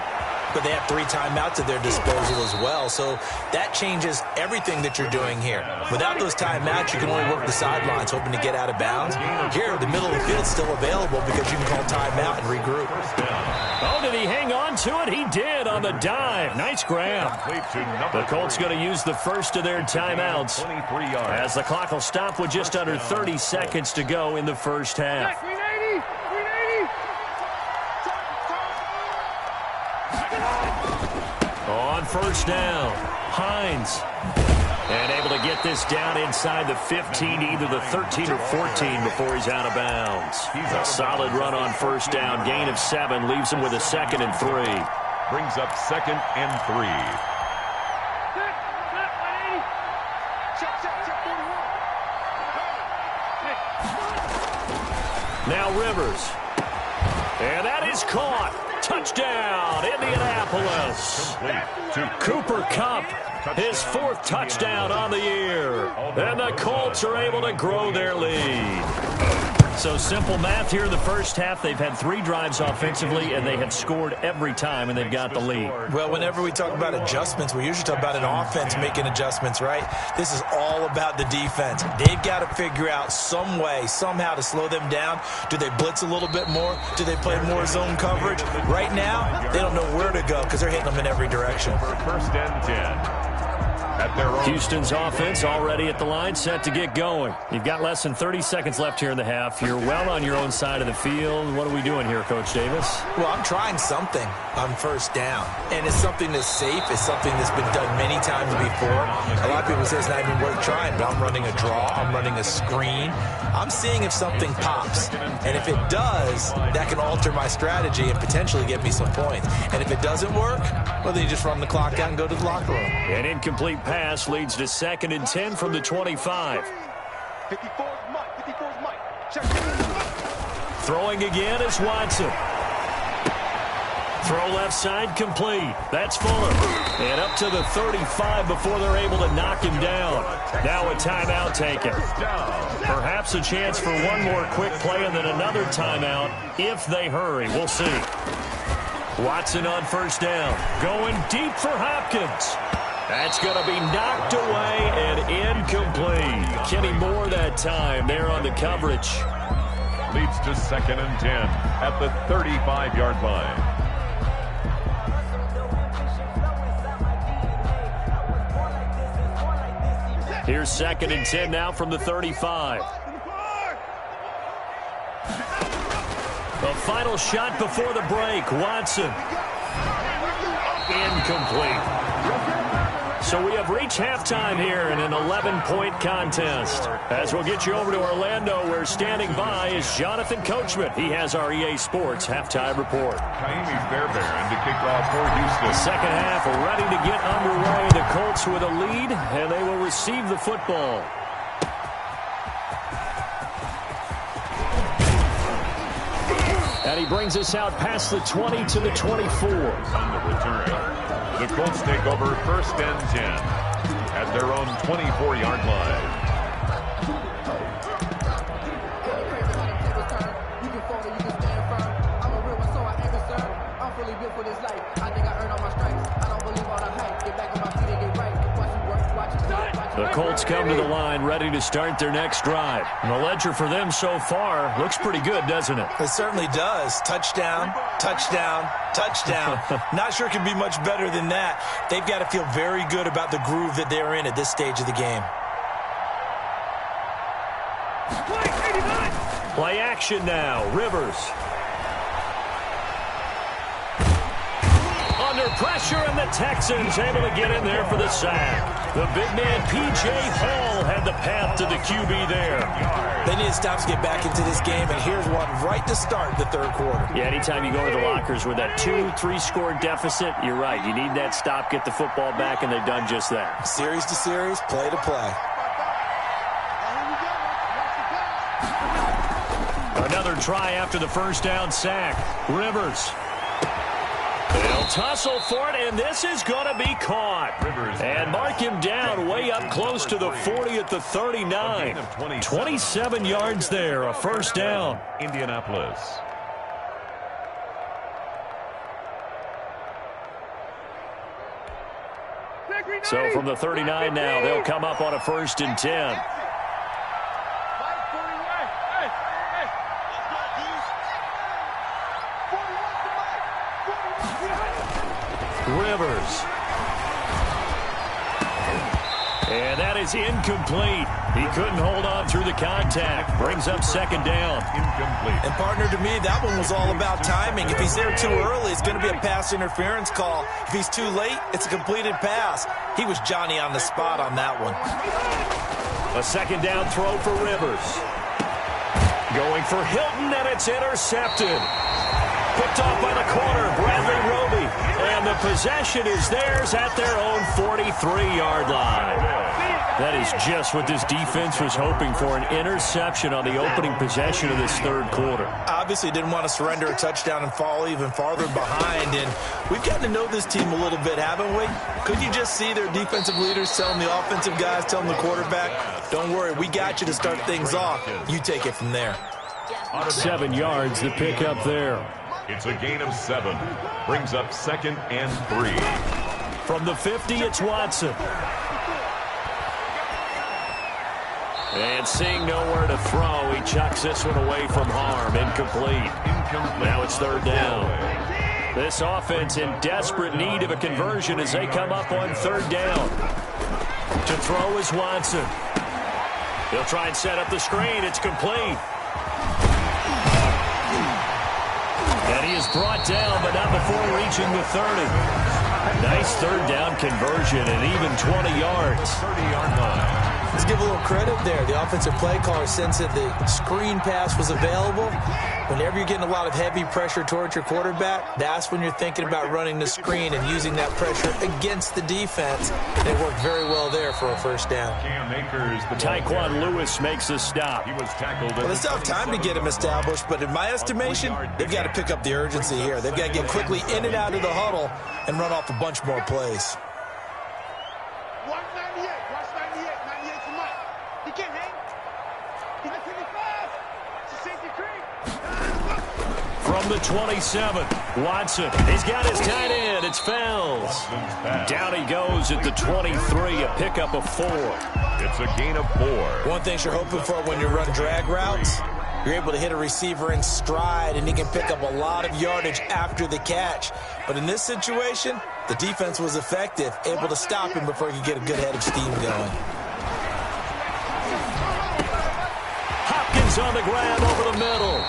but they have 3 timeouts at their disposal as well. So that changes everything that you're doing here. Without those timeouts, you can only work the sidelines, hoping to get out of bounds. Here, the middle of the field's still available because you can call timeout and regroup. Oh, did he hang on to it? He did on the dive. Nice grab. The Colts going to use the first of their timeouts as the clock will stop with just under 30 seconds to go in the first half. On 1st down, Hines. And able to get this down inside the 15, either the 13 or 14 before he's out of bounds. A solid run on 1st down. Gain of 7 leaves him with a 2nd and 3. Brings up 2nd and 3. Now Rivers. And that is caught. Touchdown, Indianapolis. Cooper Kupp, his 4th touchdown on the year. And the Colts are able to grow their lead. So simple math here in the first half. They've had 3 drives offensively, and they have scored every time, and they've got the lead. Well, whenever we talk about adjustments, we usually talk about an offense making adjustments, right? This is all about the defense. They've got to figure out some way, somehow to slow them down. Do they blitz a little bit more? Do they play more zone coverage? Right now, they don't know where to go because they're hitting them in every direction. 1st and 10. Houston's offense already at the line, set to get going. You've got less than 30 seconds left here in the half. You're well on your own side of the field. What are we doing here, Coach Davis? Well, I'm trying something on 1st down. And it's something that's safe. It's something that's been done many times before. A lot of people say it's not even worth trying, but I'm running a draw. I'm running a screen. I'm seeing if something pops. And if it does, that can alter my strategy and potentially get me some points. And if it doesn't work, well, then you just run the clock out and go to the locker room. An incomplete pass leads to 2nd and 10 from the 25. 54's Mike. 54's Mike. Check. Throwing again is Watson. Throw left side complete. That's Fuller. And up to the 35 before they're able to knock him down. Now a timeout taken. Perhaps a chance for one more quick play and then another timeout if they hurry. We'll see. Watson on 1st down. Going deep for Hopkins. That's going to be knocked away and incomplete. Kenny Moore that time there on the coverage. Leads to 2nd and 10 at the 35-yard line. Here's 2nd and 10 now from the 35. The final shot before the break. Watson. Incomplete. So we have reached halftime here in an 11-point contest. As we'll get you over to Orlando, where standing by is Jonathan Coachman. He has our EA Sports halftime report. Kaimi Fairbairn to kick off for Houston. Second half ready to get underway. The Colts with a lead, and they will receive the football. And he brings us out past the 20 to the 24. On the return. The Colts take over 1st and 10 at their own 24-yard line. The Colts come to the line ready to start their next drive. And the ledger for them so far looks pretty good, doesn't it? It certainly does. Touchdown, touchdown, touchdown. Not sure it can be much better than that. They've got to feel very good about the groove that they're in at this stage of the game. Play action now. Rivers. Under pressure, and the Texans able to get in there for the sack. The big man, P.J. Hall, had the path to the QB there. They need to stop to get back into this game, and here's one right to start the third quarter. Yeah, anytime you go to the lockers with that 2-3 score deficit, you're right. You need that stop, get the football back, and they've done just that. Series to series, play to play. Another try after the first down sack. Rivers. They'll tussle for it, and this is going to be caught. And mark him down way up close to the 40 at the 39. 27 yards there, a first down. Indianapolis. So from the 39 now, they'll come up on a 1st and 10. Rivers. And that is incomplete. He couldn't hold on through the contact. Brings up 2nd down. Incomplete. And partner, to me, that one was all about timing. If he's there too early, it's going to be a pass interference call. If he's too late, it's a completed pass. He was Johnny on the spot on that one. A 2nd down throw for Rivers. Going for Hilton, and it's intercepted. Picked off by the corner, Bradley Roby. And the possession is theirs at their own 43-yard line. That is just what this defense was hoping for, an interception on the opening possession of this third quarter. Obviously didn't want to surrender a touchdown and fall even farther behind. And we've gotten to know this team a little bit, haven't we? Could you just see their defensive leaders telling the offensive guys, telling the quarterback, don't worry, we got you to start things off. You take it from there. 7 yards, the pick up there. It's a gain of 7. Brings up 2nd and 3. From the 50, it's Watson. And seeing nowhere to throw, he chucks this one away from harm. Incomplete. Now it's 3rd down. This offense in desperate need of a conversion as they come up on 3rd down. To throw is Watson. He'll try and set up the screen. It's complete. And he is brought down, but not before reaching the 30. Nice 3rd down conversion and even 20 yards. 30-yard line. Let's give a little credit there. The offensive play caller sensed that the screen pass was available. Whenever you're getting a lot of heavy pressure towards your quarterback, that's when you're thinking about running the screen and using that pressure against the defense. They worked very well there for a 1st down. Cam Akers, the Tyquan Lewis makes the stop. He was tackled. Well, they still have time to get him established, but in my estimation, they've got to pick up the urgency here. They've got to get quickly in and out of the huddle and run off a bunch more plays. 198. Watch 98. 98 to Mike. He can't hang. He's at 55. It's a safety creek. From the 27, Watson. He's got his tight end. It's Fells. Down he goes at the 23, a pickup of 4. It's a gain of 4. One thing you're hoping for when you run drag routes, you're able to hit a receiver in stride, and he can pick up a lot of yardage after the catch. But in this situation, the defense was effective, able to stop him before he could get a good head of steam going. He's on the grab over the middle.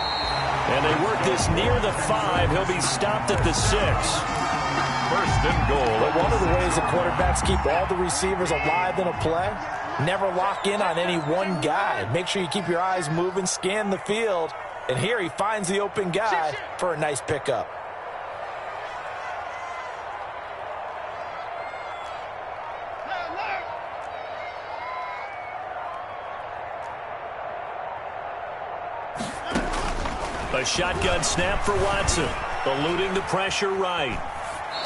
And they work this near the 5. He'll be stopped at the 6. First and goal. But one of the ways the quarterbacks keep all the receivers alive in a play, never lock in on any one guy. Make sure you keep your eyes moving, scan the field. And here he finds the open guy for a nice pickup. A shotgun snap for Watson, eluding the pressure right.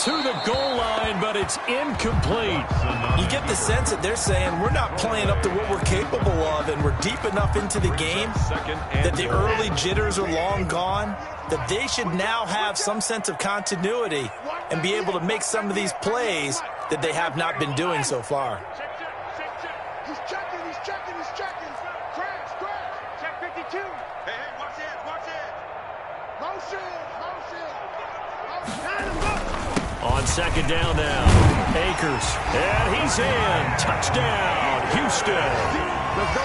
To the goal line, but it's incomplete. You get the sense that they're saying we're not playing up to what we're capable of, and we're deep enough into the game that the early jitters are long gone, that they should now have some sense of continuity and be able to make some of these plays that they have not been doing so far. He's checking. Crash. Check 52. Hey, watch it. Motion. On second down now, Akers, and he's in. Touchdown, Houston.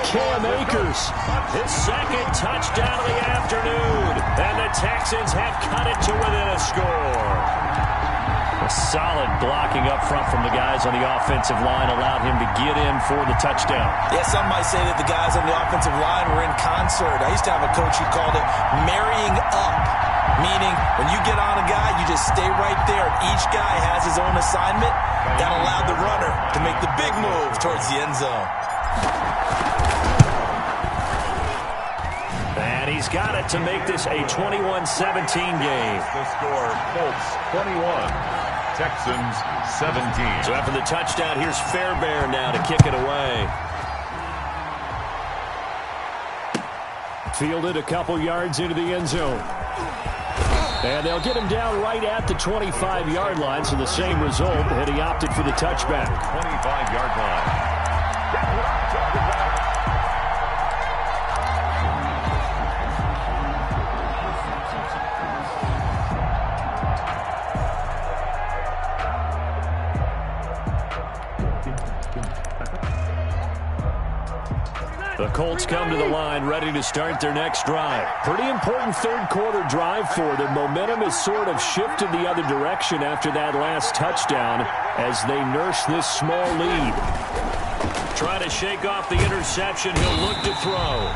Cam Akers, his second touchdown of the afternoon, and the Texans have cut it to within a score. A solid blocking up front from the guys on the offensive line allowed him to get in for the touchdown. Yeah, some might say that the guys on the offensive line were in concert. I used to have a coach who called it marrying up, meaning when you get on a guy, you just stay right there. Each guy has his own assignment. That allowed the runner to make the big move towards the end zone. And he's got it to make this a 21-17 game. The score, Colts 21, Texans 17. So after the touchdown, here's Fairbairn now to kick it away. Fielded a couple yards into the end zone. And they'll get him down right at the 25-yard line, so the same result, and he opted for the touchback. 25-yard line. The Colts come to the line ready to start their next drive. Pretty important third-quarter drive for them. Momentum has sort of shifted the other direction after that last touchdown as they nurse this small lead. Trying to shake off the interception. He'll look to throw.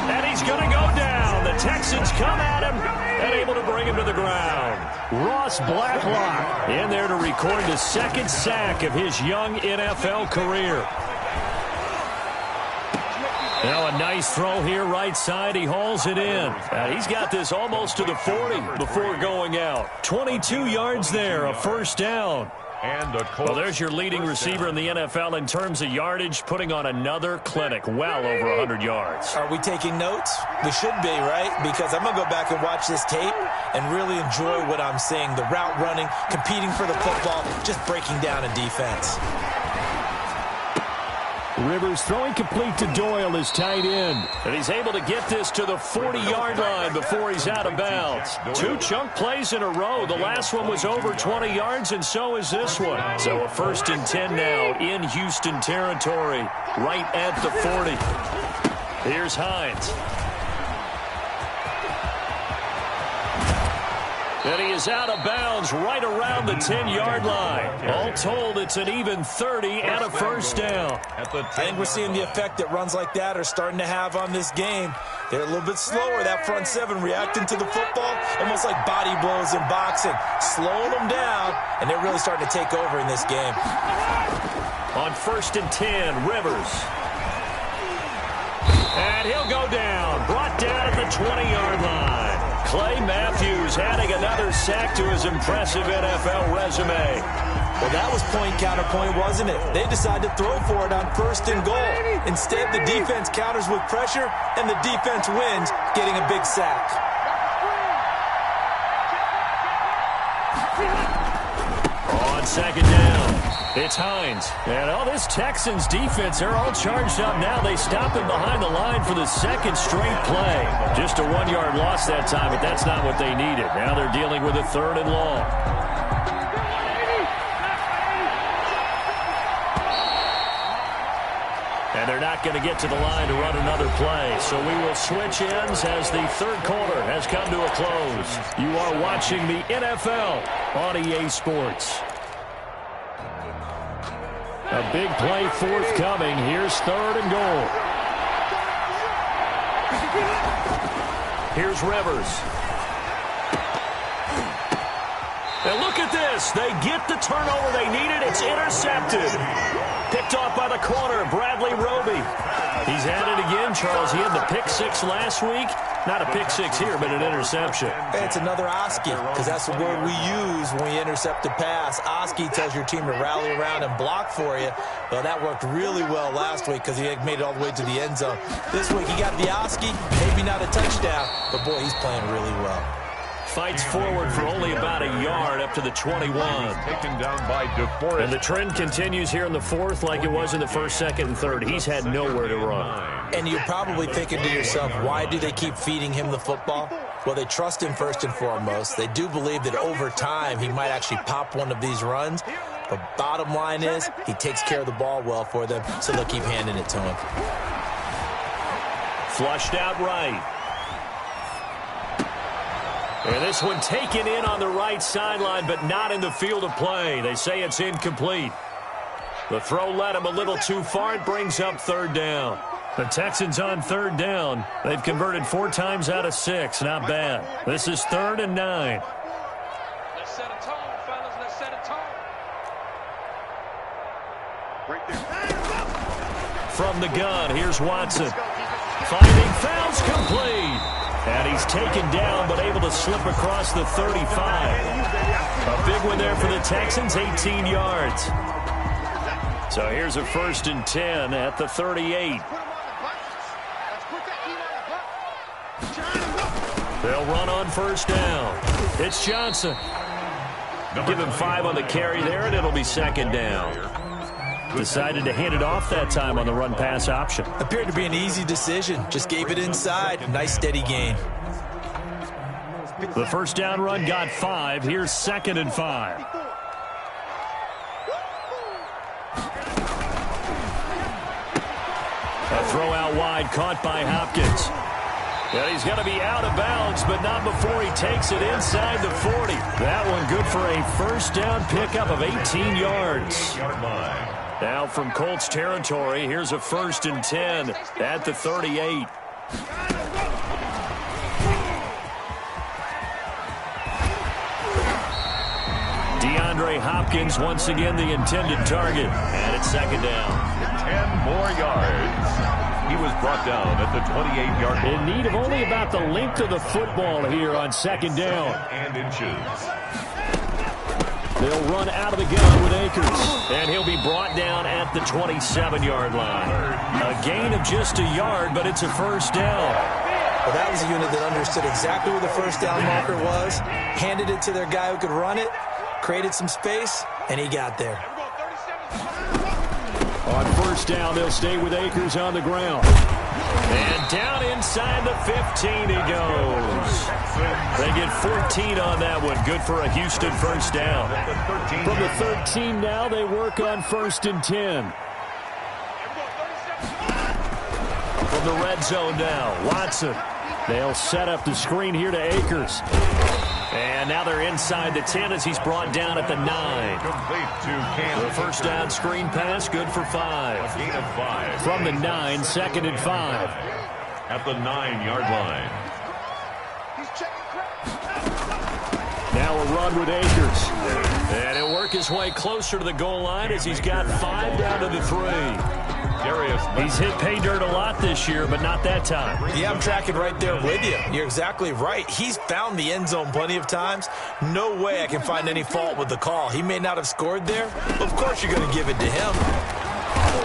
And he's going to go down. The Texans come at him and able to bring him to the ground. Ross Blacklock in there to record the second sack of his young NFL career. Now a nice throw here right side. He hauls it in. He's got this almost to the 40 before going out. 22 yards there, a first down. And well, there's your leading receiver in the NFL in terms of yardage, putting on another clinic, well over 100 yards. Are we taking notes? We should be, right? Because I'm going to go back and watch this tape and really enjoy what I'm seeing. The route running, competing for the football, just breaking down a defense. Rivers throwing complete to Doyle, his tight end. And he's able to get this to the 40-yard line before he's out of bounds. Two chunk plays in a row. The last one was over 20 yards, and so is this one. So a 1st and 10 now in Houston territory, right at the 40. Here's Hines. And he is out of bounds right around the 10-yard line. All told, it's an even 30 and a first down. I think we're seeing the effect that runs like that are starting to have on this game. They're a little bit slower, that front seven, reacting to the football, almost like body blows in boxing, slowing them down, and they're really starting to take over in this game. On 1st and 10, Rivers. And he'll go down, brought down at the 20-yard line. Clay Matthews adding another sack to his impressive NFL resume. Well, that was point counterpoint, wasn't it? They decided to throw for it on 1st and goal. Instead, the defense counters with pressure, and the defense wins, getting a big sack. On 2nd down, it's Hines. And all this Texans defense, they're all charged up now. They stop him behind the line for the 2nd straight play. Just a 1-yard loss that time, but that's not what they needed. Now they're dealing with a 3rd and long. And they're not going to get to the line to run another play. So we will switch ends as the third quarter has come to a close. You are watching the NFL on EA Sports. A big play forthcoming. Here's third and goal. Here's Rivers. And look at this. They get the turnover they needed. It's intercepted. Picked off by the corner, Bradley Roby. He's at it again, Charles. He had the pick six last week. Not a pick six here, but an interception. It's another Oski, because that's the word we use when we intercept a pass. Oski tells your team to rally around and block for you. Well, that worked really well last week because he made it all the way to the end zone. This week he got the Oski, maybe not a touchdown, but boy, he's playing really well. Fights forward for only about a yard up to the 21. Taken down by DeForest. And the trend continues here in the fourth like it was in the first, second, and third. He's had nowhere to run. And you're probably thinking to yourself, why do they keep feeding him the football? Well, they trust him first and foremost. They do believe that over time he might actually pop one of these runs. But bottom line is he takes care of the ball well for them, so they'll keep handing it to him. Flushed out right. And this one taken in on the right sideline, but not in the field of play. They say it's incomplete. The throw led him a little too far. It brings up third down. The Texans on third down. They've converted 4 times out of 6. Not bad. This is 3rd and 9. Let's set a tone, fellas. Let's set a tone. Right there. From the gun, here's Watson. Finding fouls complete. And he's taken down, but able to slip across the 35. A big one there for the Texans, 18 yards. So here's a 1st and 10 at the 38. They'll run on first down. It's Johnson. Give him 5 on the carry there, and it'll be 2nd down. Decided to hand it off that time on the run-pass option. Appeared to be an easy decision. Just gave it inside. Nice, steady gain. The first down run got 5. Here's 2nd and 5. A throw out wide caught by Hopkins. And he's going to be out of bounds, but not before he takes it inside the 40. That one good for a first down pickup of 18 yards. Now from Colts territory, here's a 1st and 10 at the 38. DeAndre Hopkins once again the intended target, and it's 2nd down. 10 more yards. He was brought down at the 28-yard line. In need of only about the length of the football here on 2nd down. And inches. They'll run out of the gun with Akers. And he'll be brought down at the 27-yard line. A gain of just a yard, but it's a first down. Well, that was a unit that understood exactly where the first down marker was, handed it to their guy who could run it, created some space, and he got there. On first down, they'll stay with Akers on the ground. And down inside the 15 he goes. They get 14 on that one. Good for a Houston first down. From the 13 now, they work on 1st and 10. From the red zone now, Watson. They'll set up the screen here to Akers. And now they're inside the 10 as he's brought down at the 9. Complete to Cam. The first down screen pass, good for 5. Gain of 5. From the 9, 2nd and 5. At the 9-yard line. Now a run with Akers. And he'll work his way closer to the goal line as he's got 5 down to the 3. He's hit pay dirt a lot this year, but not that time. Yeah, I'm tracking right there with you. You're exactly right. He's found the end zone plenty of times. No way I can find any fault with the call. He may not have scored there. Of course you're going to give it to him.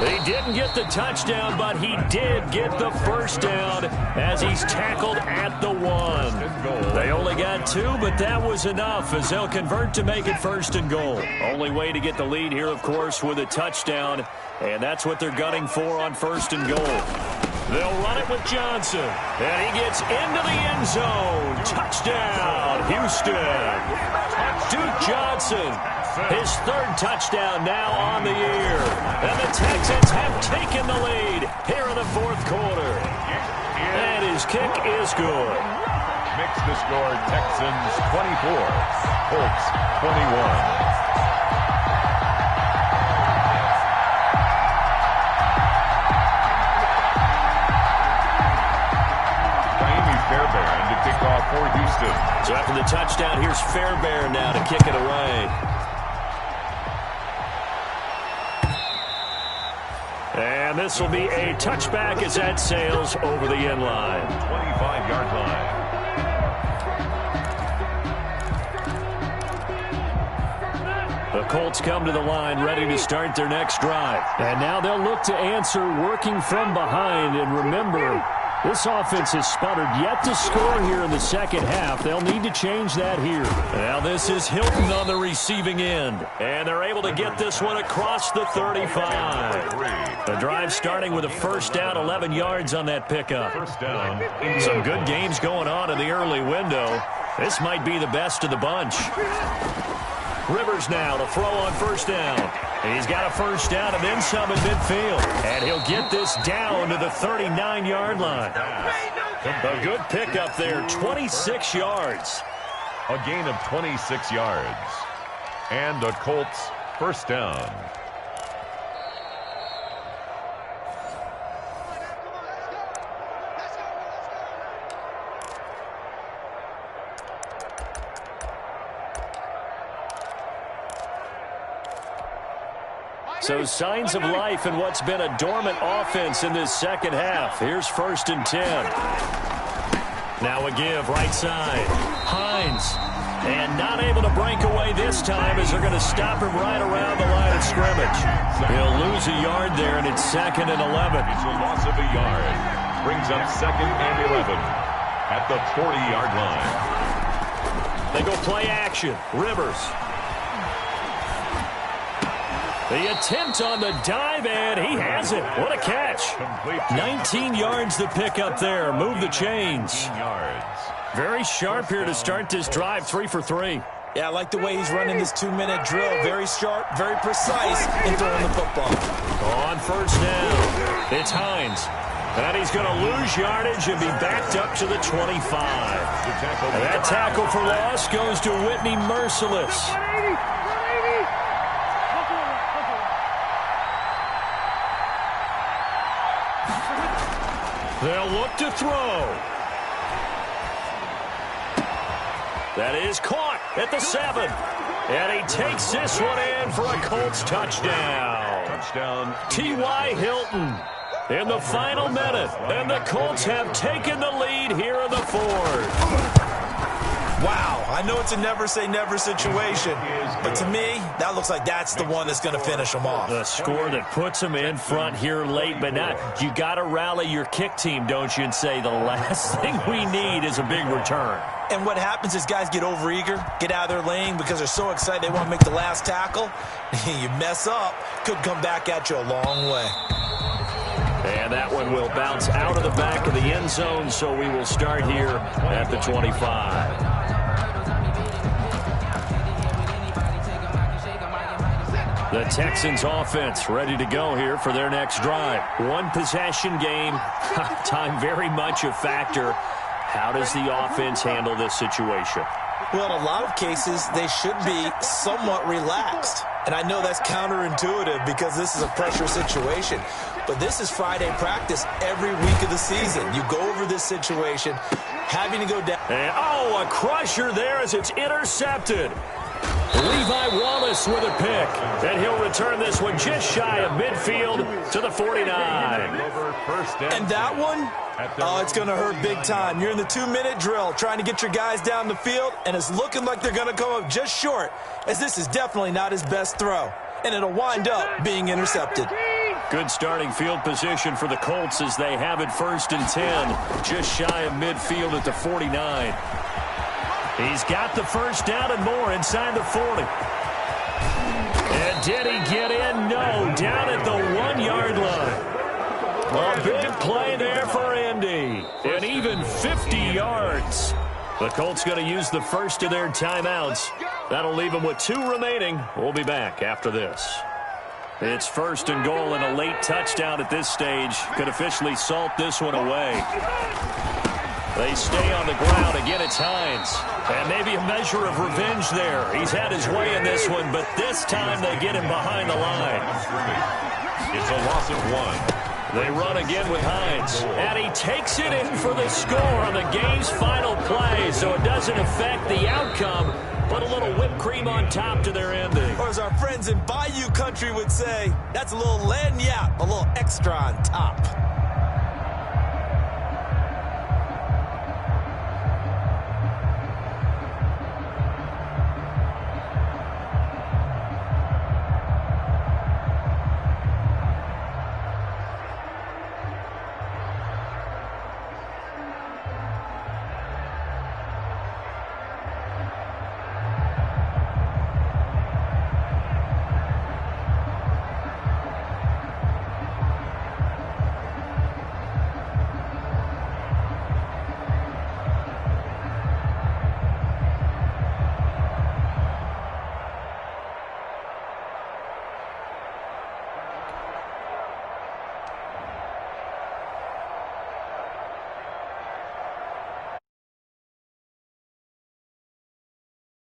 He didn't get the touchdown, but he did get the first down as he's tackled at the 1. They only got 2, but that was enough as they'll convert to make it 1st and goal. Only way to get the lead here, of course, with a touchdown, and that's what they're gunning for on 1st and goal. They'll run it with Johnson, and he gets into the end zone. Touchdown, Houston. Duke Johnson His third touchdown now on the year. And the Texans have taken the lead here in the fourth quarter. And his kick is good. Makes the score Texans 24, Colts 21. Fairbairn to kick off for Houston. So after the touchdown, here's Fairbairn now to kick it away. And this will be a touchback as that sails over the end line. 25-yard line. The Colts come to the line ready to start their next drive. And now they'll look to answer working from behind. And remember, this offense has sputtered yet to score here in the second half. They'll need to change that here. Now this is Hilton on the receiving end. And they're able to get this one across the 35. The drive starting with a first down, 11 yards on that pickup. First down. Some good games going on in the early window. This might be the best of the bunch. Rivers now to throw on first down. He's got a first down and then some in midfield. And he'll get this down to the 39-yard line. A good pickup there, 26 yards. A gain of 26 yards. And a Colts first down. So signs of life in what's been a dormant offense in this second half. Here's 1st and 10. Now a give right side. Hines. And not able to break away this time as they're going to stop him right around the line of scrimmage. He'll lose a yard there, and it's 2nd and 11. It's a loss of a yard. Brings up 2nd and 11 at the 40-yard line. They go play action. Rivers. The attempt on the dive, and he has it. What a catch. 19 yards to pick up there. Move the chains. Very sharp here to start this drive, 3 for 3. Yeah, I like the way he's running this 2-minute drill. Very sharp, very precise in throwing the football. On first down, it's Hines. And he's going to lose yardage and be backed up to the 25. And that tackle for loss goes to Whitney Merciless. They'll look to throw. That is caught at the 7. And he takes this one in for a Colts touchdown. T.Y. Hilton in the final minute. And the Colts have taken the lead here in the 4th. Wow, I know it's a never-say-never situation, but to me, that looks like that's the one that's going to finish them off. The score that puts them in front here late, but not. You got to rally your kick team, don't you, and say the last thing we need is a big return. And what happens is guys get overeager, get out of their lane because they're so excited they want to make the last tackle. You mess up, could come back at you a long way. And that one will bounce out of the back of the end zone, so we will start here at the 25. The Texans offense ready to go here for their next drive. One possession game. Time very much a factor. How does the offense handle this situation? Well, in a lot of cases, they should be somewhat relaxed. And I know that's counterintuitive because this is a pressure situation. But this is Friday practice every week of the season. You go over this situation, having to go down. And, oh, a crusher there as it's intercepted. Levi Wallace with a pick. And he'll return this one just shy of midfield to the 49. And that one, oh, it's going to hurt big time. You're in the 2-minute drill trying to get your guys down the field, and it's looking like they're going to come up just short, as this is definitely not his best throw. And it'll wind up being intercepted. Good starting field position for the Colts as they have it 1st and 10, just shy of midfield at the 49. He's got the first down and more inside the 40. And did he get in? No, down at the 1-yard line. A big play there for Indy. And even 50 yards. The Colts going to use the first of their timeouts That'll leave him with 2 remaining. We'll be back after this. It's 1st and goal, and a late touchdown at this stage could officially salt this one away. They stay on the ground. Again, it's Hines. And maybe a measure of revenge there. He's had his way in this one, but this time they get him behind the line. It's a loss of 1. They run again with Hines. And he takes it in for the score on the game's final play, so it doesn't affect the outcome. Put a little whipped cream on top to their ending. Or as our friends in Bayou Country would say, that's a little lagniappe, a little extra on top.